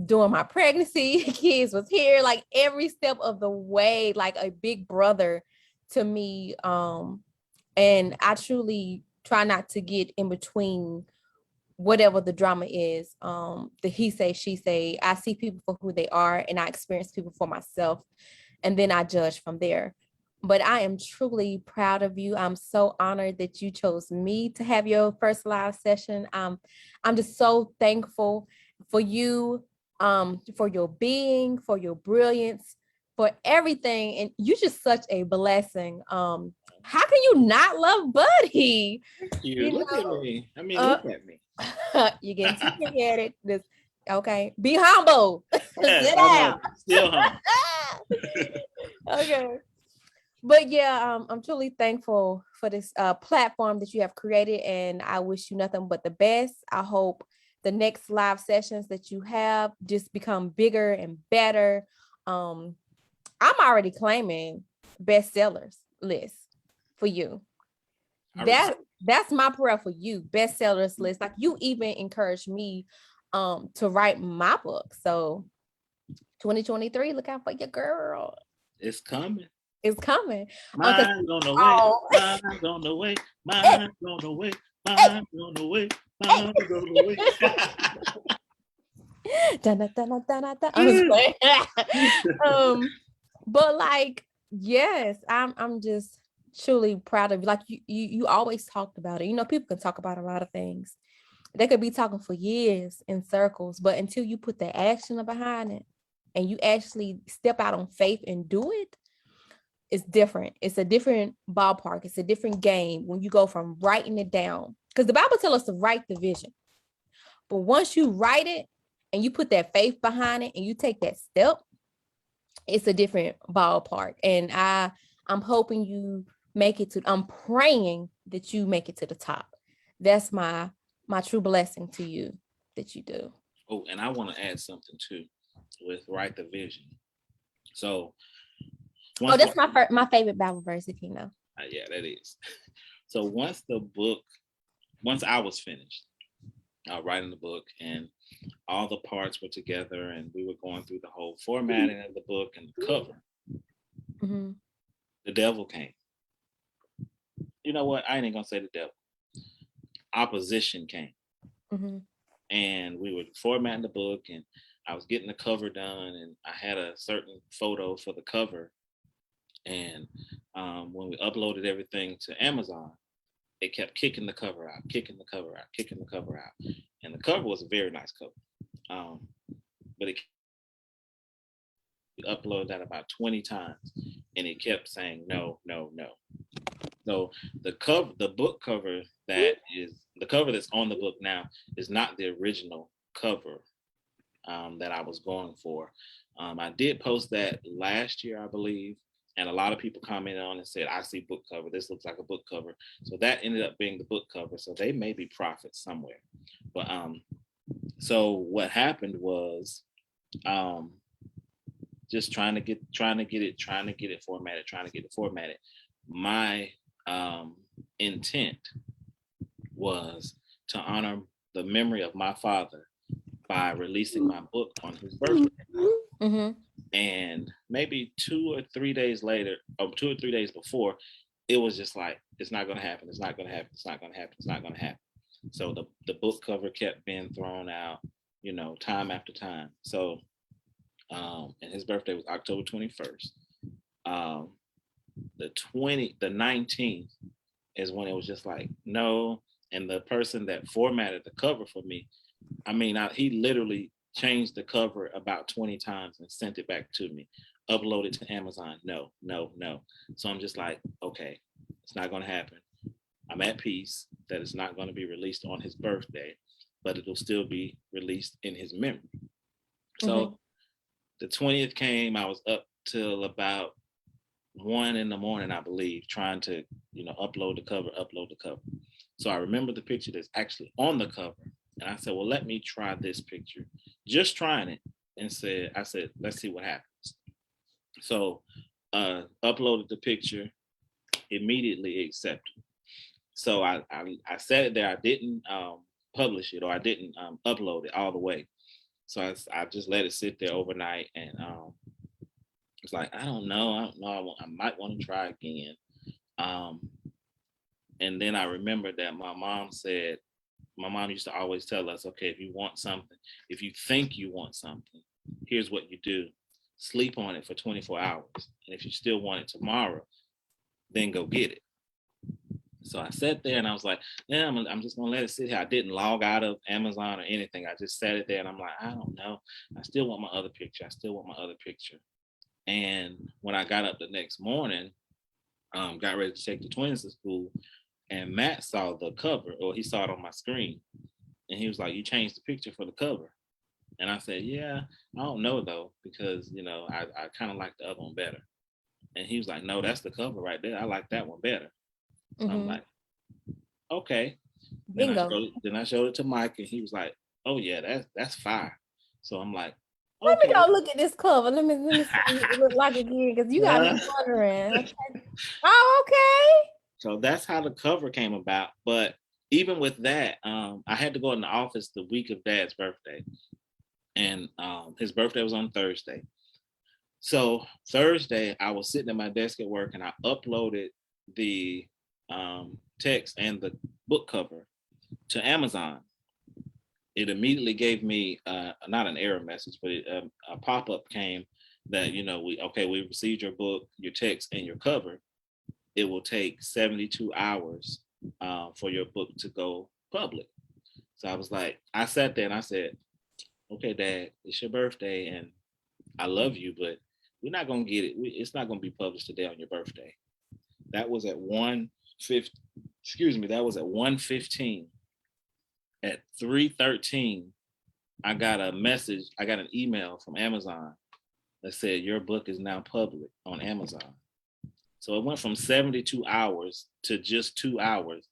during my pregnancy. Kids was here like every step of the way, like a big brother to me. And I truly try not to get in between whatever the drama is. The he say she say, I see people for who they are and I experience people for myself, and then I judge from there. But I am truly proud of you. I'm so honored that you chose me to have your first live session. I'm just so thankful for you, for your being, for your brilliance, for everything. And you're just such a blessing. How can you not love Buddy? Thank you. You Look at know, me. I mean, uh, look at me. you're getting too big headed. This, okay. Be humble. Yes, Sit I know. down. Still home. Okay. But yeah, I'm truly thankful for this platform that you have created, and I wish you nothing but the best. I hope the next live sessions that you have just become bigger and better. um I'm already claiming bestsellers list for you. I receive. That's my prayer for you, bestsellers list. Like you even encouraged me to write my book. So 2023, look out for your girl. It's coming. It's coming. Because Mine's on the way. oh Mine's on the way. Mine's on the way. Mine's on the way. Mine's on the way. I'm just playing. But like, yes, I'm just truly proud of you. Like you always talked about it. You know, people can talk about a lot of things. They could be talking for years in circles, but until you put the action behind it and you actually step out on faith and do it, it's different. It's a different ballpark. It's a different game when you go from writing it down. Because the Bible tells us to write the vision. But once you write it and you put that faith behind it and you take that step, it's a different ballpark. And I'm hoping you make it to, I'm praying that you make it to the top. That's my true blessing to you that you do. Oh, and I want to add something too with write the vision. So Oh, that's my favorite Bible verse, if you know. Yeah, that is. So once I was finished writing the book and all the parts were together and we were going through the whole formatting of the book and the cover, the devil came. You know what? I ain't gonna say the devil. Opposition came. And we were formatting the book and I was getting the cover done and I had a certain photo for the cover. And when we uploaded everything to Amazon, it kept kicking the cover out, kicking the cover out, kicking the cover out. And the cover was a very nice cover. But it uploaded that about 20 times and it kept saying no, no, no. So the book cover the cover that's on the book now is not the original cover that I was going for. I did post that last year, I believe, and a lot of people commented on and said, I see book cover. This looks like a book cover. So that ended up being the book cover. So they may be prophets somewhere. But so what happened was just trying to get it formatted. My intent was to honor the memory of my father by releasing my book on his birthday. And maybe 2 or 3 days later, or 2 or 3 days before, it was just like, it's not going to happen. It's not going to happen. It's not going to happen. It's not going to happen. So the book cover kept being thrown out, you know, time after time. So, and his birthday was October 21st. The 19th is when it was just like, no. And the person that formatted the cover for me, he literally changed the cover about 20 times and sent it back to me, uploaded to Amazon. No, no, no. So I'm just like, okay, it's not going to happen. I'm at peace that it's not going to be released on his birthday, but it'll still be released in his memory. So the 20th came, I was up till about 1 a.m, I believe, trying to, upload the cover. So I remember the picture that's actually on the cover. And I said, well, let me try this picture. Just trying it. And I said, let's see what happens. So uploaded the picture, immediately accepted. So I set it there. I didn't publish it, or I didn't upload it all the way. So I just let it sit there overnight. And it's like, I don't know. I might want to try again. And then I remember that my mom used to always tell us, okay, if you want something, if you think you want something, here's what you do. Sleep on it for 24 hours. And if you still want it tomorrow, then go get it. So I sat there and I was like, yeah, I'm just going to let it sit here. I didn't log out of Amazon or anything. I just sat it there and I'm like, I don't know. I still want my other picture. And when I got up the next morning, got ready to take the twins to school, and Matt saw the cover, or he saw it on my screen. And he was like, you changed the picture for the cover. And I said, yeah, I don't know though, because, I kind of like the other one better. And he was like, no, that's the cover right there. I like that one better. So I'm like, okay. Then I showed it to Mike and he was like, oh yeah, that's fire. So I'm like, Let me Okay. go look at this cover. Let me see what it look like again, because you got me wondering. Okay. Oh, okay. So that's how the cover came about. But even with that, I had to go in the office the week of Dad's birthday, and his birthday was on Thursday. So Thursday, I was sitting at my desk at work, and I uploaded the text and the book cover to Amazon. It immediately gave me not an error message, but a pop up came that we received your book, your text, and your cover. It will take 72 hours for your book to go public. So I sat there and I said, okay, Dad, it's your birthday and I love you, but we're not gonna get it. It's not gonna be published today on your birthday. That was at 1:50. Excuse me. That was at 1:15. At 3:13, I got a message. I got an email from Amazon that said your book is now public on Amazon. So it went from 72 hours to just 2 hours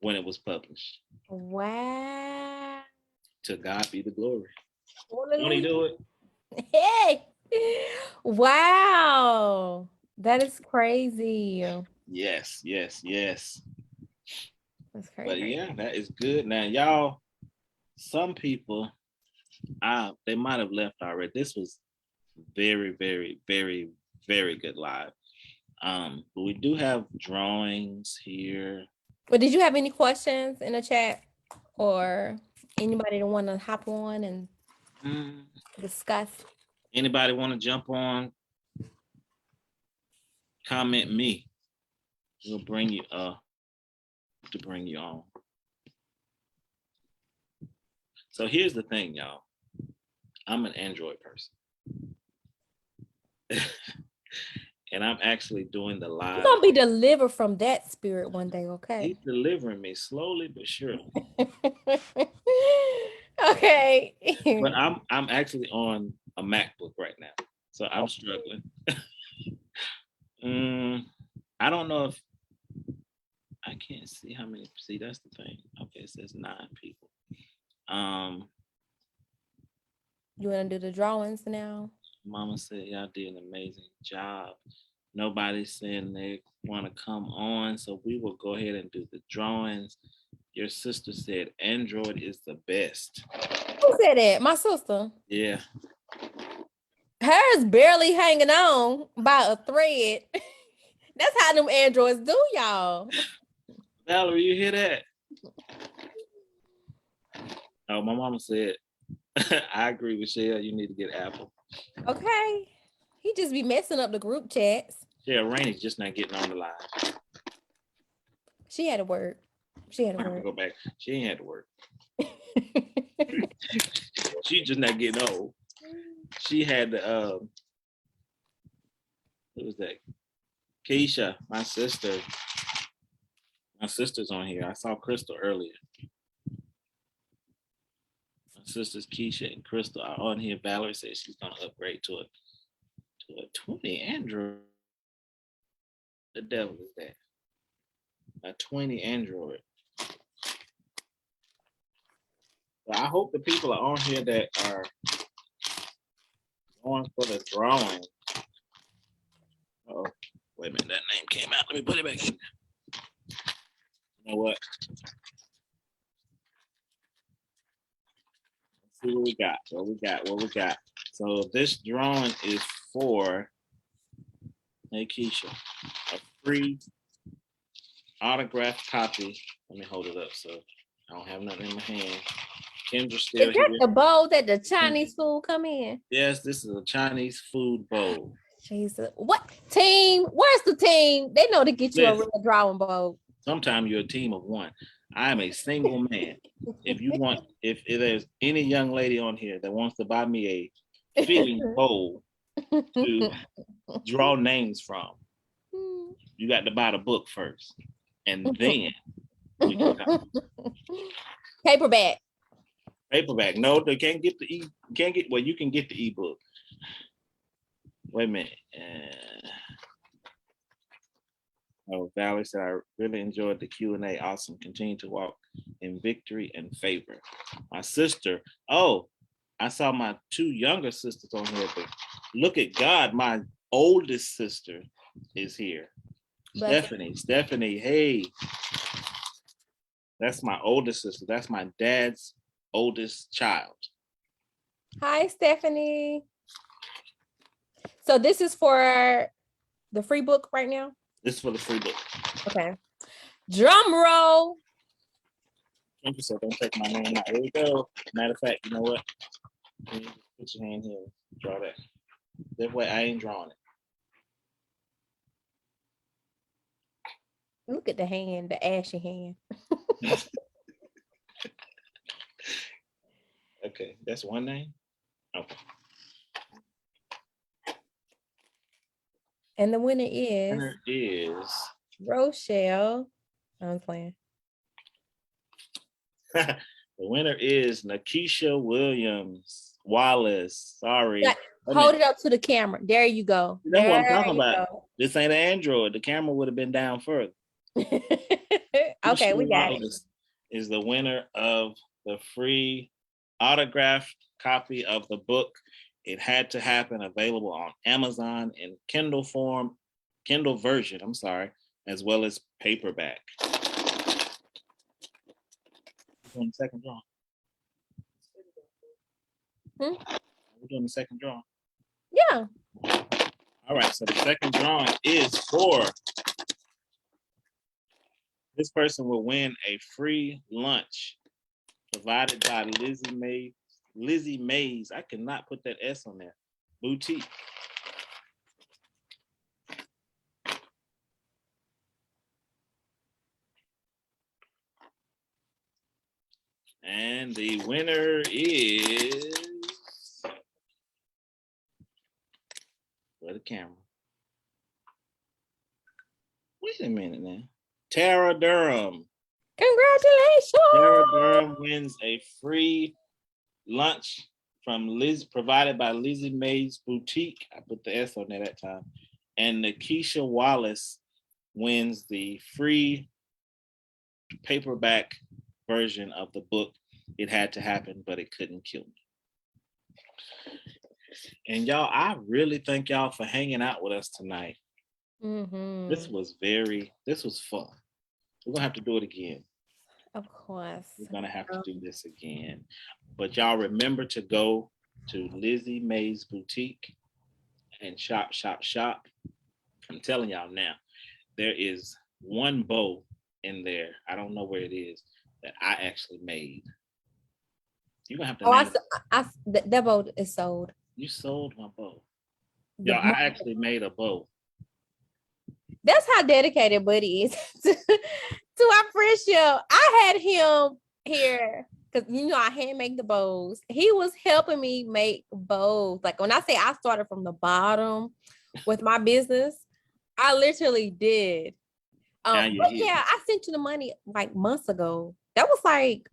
when it was published. Wow. To God be the glory. Won't he Hallelujah. do it? Hey. Wow. That is crazy. Yes, yes, yes. That's But crazy. yeah, that is good. Now, y'all, some people, they might have left already. This was very, very, very, very good live. But we do have drawings here. But did you have any questions in the chat, or anybody that want to hop on and Mm, discuss? Anybody want to jump on? Comment me. We'll bring you to bring you on. So here's the thing, y'all. I'm an Android person. And I'm actually doing the You're live. gonna be delivered from that spirit one day, okay? He's delivering me slowly but surely. Okay. But I'm actually on a MacBook right now, so I'm struggling. I don't know if I can't see how many. See, that's the thing. Okay, it says 9 people. You want to do the drawings now? Mama said y'all did an amazing job. Nobody's saying they want to come on, so we will go ahead and do the drawings. Your sister said Android is the best. Who said that? My sister. Yeah. Hers barely hanging on by a thread. That's how them androids do, y'all. Valerie, you hear that? Oh, my mama said, I agree with Shell. You need to get Apple. Okay. He just be messing up the group chats. Yeah, Rainey's just not getting on the line. She had a word. She had a I have to word. go back. She ain't had to work. She just not getting old. She had what was that? Keisha, my sister. My sister's on here. I saw Crystal earlier. My sisters Keisha and Crystal are on here. Valerie says she's gonna upgrade to a 20 Android. The devil is that? A 20 Android. Well, I hope the people are on here that are going for the drawing. Oh, wait a minute, that name came out. Let me put it back in. You know what? Let's see what we got. What we got. So this drawing is for, hey Keisha, a free autographed copy. Let me hold it up so I don't have nothing in my hand. Kendra's still Is that here. the bowl that the Chinese food come in? Yes, this is a Chinese food bowl. Jesus. What team? Where's the team? They know to get you a real drawing bowl. Sometimes you're a team of one. I am a single man. If there's any young lady on here that wants to buy me a fitting bowl to draw names from, you got to buy the book first, and then we can come. Paperback. Paperback. No, they can't get the can't get. Well, you can get the ebook. Wait a minute. Oh, Valerie said, I really enjoyed the Q&A. Awesome. Continue to walk in victory and favor. My sister, oh, I saw my two younger sisters on here, but look at God, my oldest sister is here. Stephanie, hey, that's my oldest sister. That's my dad's oldest child. Hi, Stephanie. So this is for the free book right now? This is for the free book. Okay. Drum roll. So don't take my name out. Here we go. Matter of fact, you know what? Put your hand here. Draw that. That way I ain't drawing it. Look at the hand, the ashy hand. Okay, that's one name. Okay. And the winner is Rochelle. I'm playing. The winner is Nakisha Williams Wallace. Sorry. Yeah, hold it up to the camera. There you go. That's what I'm talking about. Go. This ain't an Android. The camera would have been down further. Okay, we got it. Is the winner of the free autographed copy of the book. It Had to Happen, available on Amazon in Kindle version, I'm sorry, as well as paperback. Doing the second drawing. We're doing the second drawing. Yeah. All right, so the second drawing is for this person will win a free lunch provided by Lizzie Mays. I cannot put that S on there. Boutique. And the winner is, where the camera? Wait a minute now. Tara Durham. Congratulations. Tara Durham wins a free lunch from provided by Lizzie Mays Boutique. I put the S on there that time. And Nakisha Wallace wins the free paperback version of the book. It Had to Happen, but it couldn't kill me. And y'all, I really thank y'all for hanging out with us tonight. Mm-hmm. This was fun. We're gonna have to do it again. Of course. We're gonna have to do this again. But y'all remember to go to Lizzie Mays Boutique and shop. I'm telling y'all now, there is one bow in there. I don't know where it is that I actually made. You're gonna have to that bow is sold. You sold my bow. Y'all, I actually made a bow. That's how dedicated Buddy is to our friendship. I had him here because I hand make the bows. He was helping me make bows. Like when I say I started from the bottom with my business, I literally did. But yeah, I sent you the money like months ago. That was like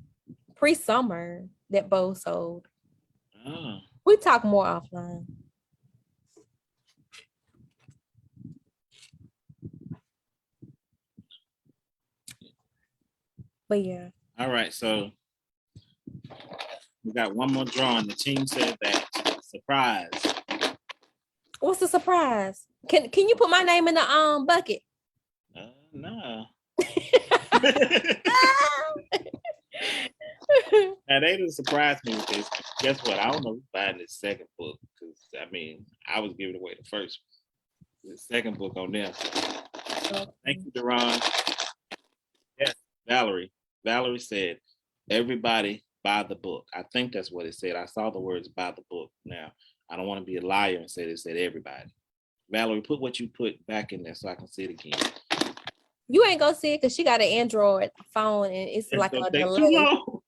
pre-summer that bow sold. Oh. We talk more offline. But yeah. All right, so we got one more drawing. The team said that surprise. What's the surprise? Can you put my name in the bucket? No. Now they didn't surprise me with this. Guess what? I don't know who's buying this second book because I was giving away the first. The second book on them. Thank you, Deron. Yes, Valerie. Valerie said, everybody buy the book. I think that's what it said. I saw the words buy the book. Now, I don't want to be a liar and say it said everybody. Valerie, put what you put back in there so I can see it again. You ain't gonna see it because she got an Android phone and it's like a delay. Too long.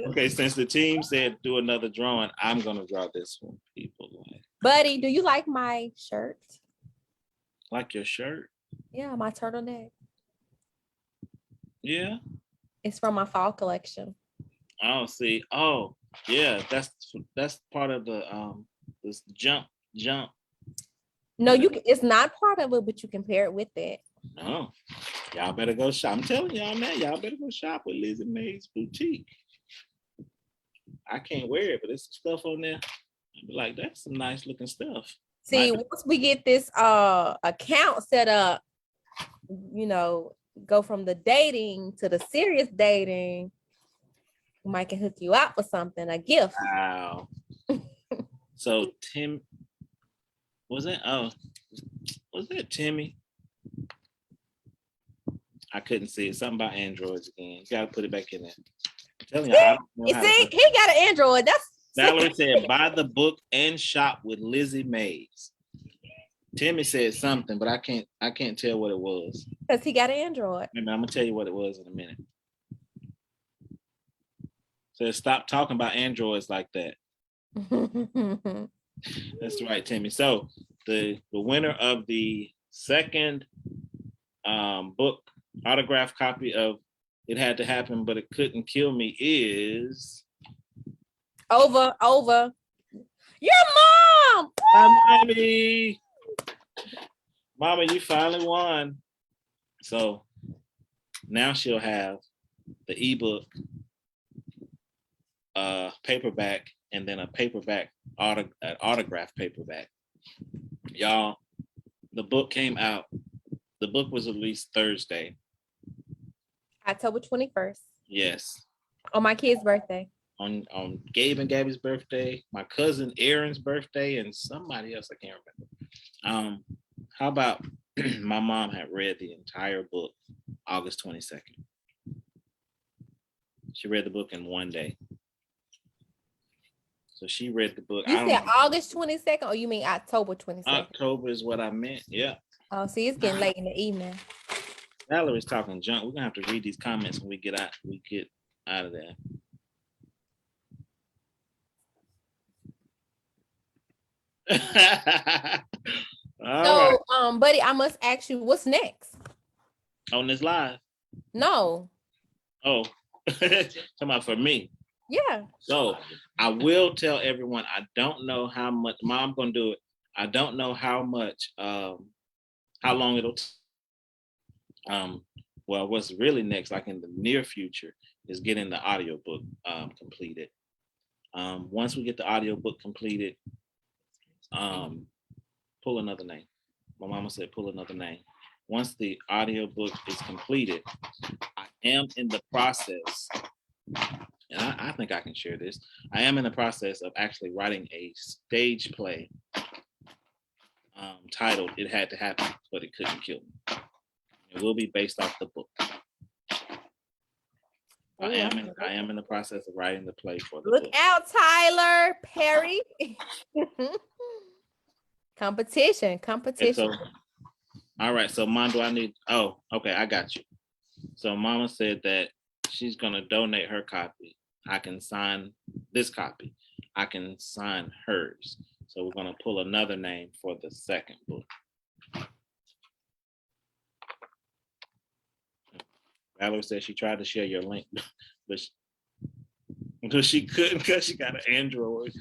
Okay, since the team said do another drawing, I'm gonna draw this one, people. Buddy, do you like my shirt? Like your shirt? Yeah, my turtleneck. Yeah. It's from my fall collection. Oh, see. Oh, yeah. That's part of the this jump. No, it's not part of it, but you can pair it with it. Oh. Y'all better go shop. I'm telling y'all, man, y'all better go shop with Lizzie Mae's Boutique. I can't wear it, but there's some stuff on there. I'll be like, that's some nice looking stuff. See, once we get this account set up, you know, go from the dating to the serious dating, Mike can hook you up with something, a gift. Wow. So Tim, was that Timmy? I couldn't see it. Something about androids again. You gotta put it back in there. I'm telling you, I don't know how See, he got an Android. That's Valerie said, buy the book and shop with Lizzie Mays. Timmy said something, but I can't tell what it was. because he got an Android. Maybe I'm gonna tell you what it was in a minute. So stop talking about androids like that. That's right, Timmy. So the winner of the second book autograph copy of It Had to Happen, But It Couldn't Kill Me is over. Your mom. Hi, Mommy. Mama, you finally won. So now she'll have the ebook, paperback, and then a paperback autograph paperback. Y'all, the book came out. The book was released Thursday. October 21st. Yes. On my kid's birthday. On Gabe and Gabby's birthday, my cousin Aaron's birthday, and somebody else, I can't remember. How about my mom had read the entire book August 22nd. She read the book in one day. So she read the book. You said August 22nd, or you mean October 22nd? October is what I meant. Yeah. Oh, see, it's getting late in the evening. Valerie's talking junk. We're gonna have to read these comments when we get out of there. So, right. Buddy, I must ask you, what's next on this live? No. Oh, talking about for me. Yeah. So I will tell everyone. I don't know how much. Mom gonna do it. I don't know how much. How long it'll. Well, what's really next, like in the near future, is getting the audiobook completed. Once we get the audiobook completed, pull another name. My mama said pull another name. Once the audiobook is completed, I am in the process, and I think I can share this. I am in the process of actually writing a stage play titled It Had to Happen, But It Couldn't Kill Me. It will be based off the book. I am in the process of writing the play for the book. Look out, Tyler Perry. Competition. So, all right. So, Mom, do I need? Oh, okay. I got you. So, Mama said that she's gonna donate her copy. I can sign this copy. I can sign hers. So, we're gonna pull another name for the second book. Valerie said she tried to share your link, but she couldn't because she got an Android.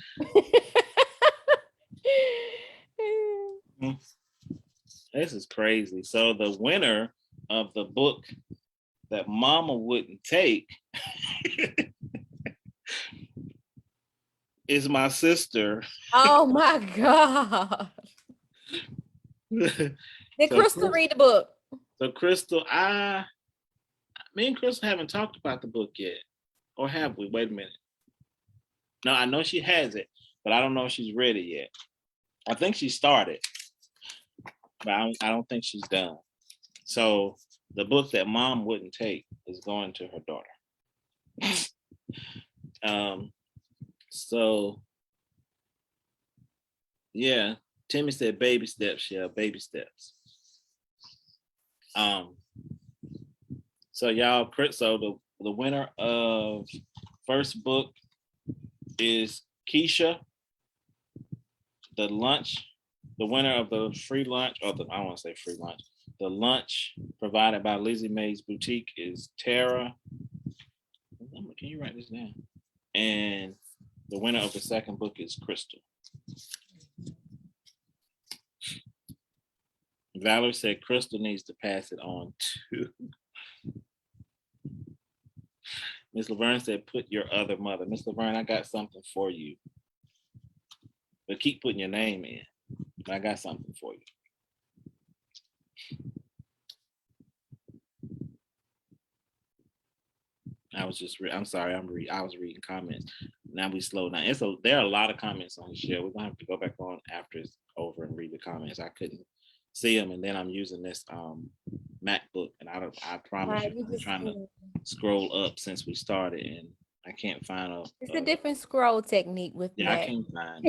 This is crazy. So the winner of the book that Mama wouldn't take is my sister. Oh my God. Did Crystal read the book? So Crystal, me and Crystal haven't talked about the book yet. Or have we? Wait a minute. No, I know she has it, but I don't know if she's read it yet. I think she started, but I don't think she's done. So the book that Mom wouldn't take is going to her daughter. So yeah, Timmy said baby steps. Yeah, baby steps. So y'all, so the winner of first book is Keisha. The winner of the free lunch, I don't want to say free lunch. The lunch provided by Lizzie Mae's Boutique is Tara. Can you write this down? And the winner of the second book is Crystal. Valerie said Crystal needs to pass it on to. Miss Laverne said, put your other mother. Miss Laverne, I got something for you. But keep putting your name in. I got something for you. I'm sorry, I was reading comments. Now we slow down. And so there are a lot of comments on the show. We're gonna have to go back on after it's over and read the comments. I couldn't see them, and then I'm using this MacBook, and I promise Right, you, I'm trying to scroll up since we started, and I can't find it's a different scroll technique with yeah, Mac. I can't find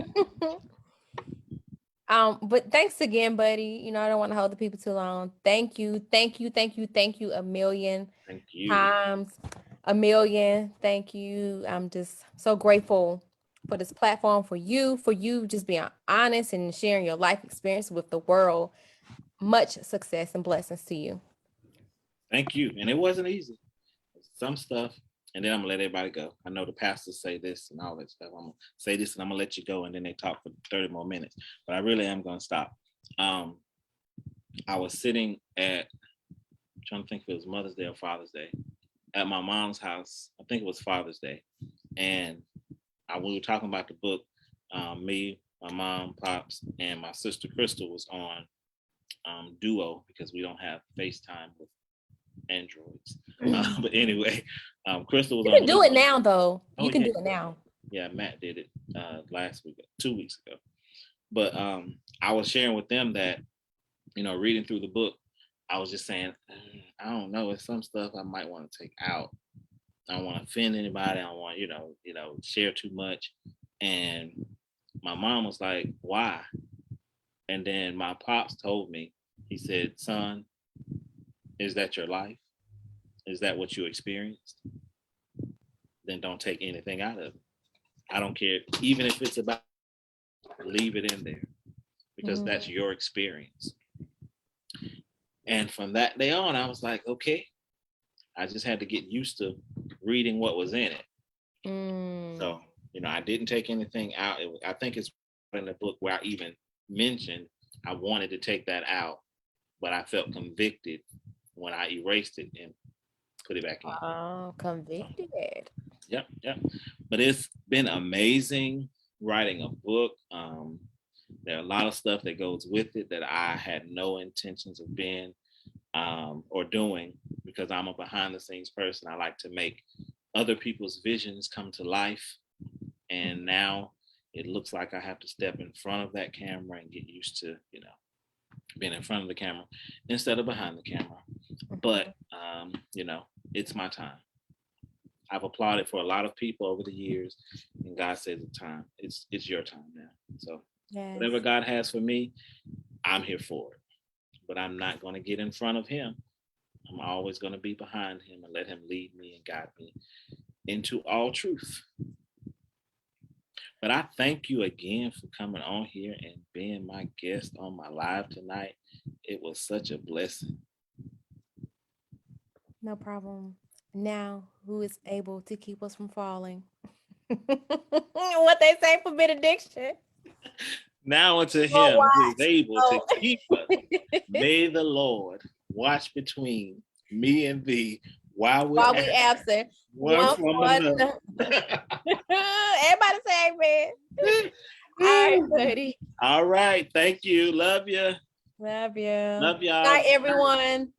it. But thanks again, buddy. You know, I don't want to hold the people too long. Thank you a million Thank you. times, a million. Thank you. I'm just so grateful for this platform, for you just being honest and sharing your life experience with the world. Much success and blessings to you. Thank you. And it wasn't easy. Some stuff, and then I'm gonna let everybody go. I know the pastors say this and all that stuff. I'm gonna say this and I'm gonna let you go, and then they talk for 30 more minutes. But I really am gonna stop. I was sitting at, I'm trying to think if it was Mother's Day or Father's Day, at my mom's house. I think it was Father's Day, and we were talking about the book. Me, my mom, pops, and my sister Crystal was on Duo because we don't have FaceTime with Androids. But anyway, Crystal was You on. can do it now, though. You can yeah. do it now. Yeah, Matt did it last week, 2 weeks ago. But I was sharing with them that, reading through the book, I was just saying, I don't know, it's some stuff I might want to take out. I don't want to offend anybody. I don't want, share too much. And my mom was like, why? And then my pops told me, he said, son, is that your life? Is that what you experienced? Then don't take anything out of it. I don't care, even if it's about, leave it in there because that's your experience. And from that day on, I was like, okay, I just had to get used to reading what was in it. So, I didn't take anything out. I think it's in the book where I even mentioned I wanted to take that out, but I felt convicted when I erased it and put it back in. Oh, convicted. Yep. But it's been amazing writing a book. There are a lot of stuff that goes with it that I had no intentions of being or doing because I'm a behind the scenes person. I like to make other people's visions come to life. And now it looks like I have to step in front of that camera and get used to, being in front of the camera instead of behind the camera. But, it's my time. I've applauded for a lot of people over the years, and God says it's time. It's your time now. So whatever God has for me, I'm here for it. But I'm not going to get in front of him. I'm always going to be behind him and let him lead me and guide me into all truth. But I thank you again for coming on here and being my guest on my live tonight. It was such a blessing. No problem. Now, who is able to keep us from falling? What they say for benediction. Now unto him who is able to keep us. May the Lord watch between me and thee while we absent. One from another. Everybody say amen. All right, buddy. All right. Thank you. Love you. Love you. Love y'all. Bye, everyone.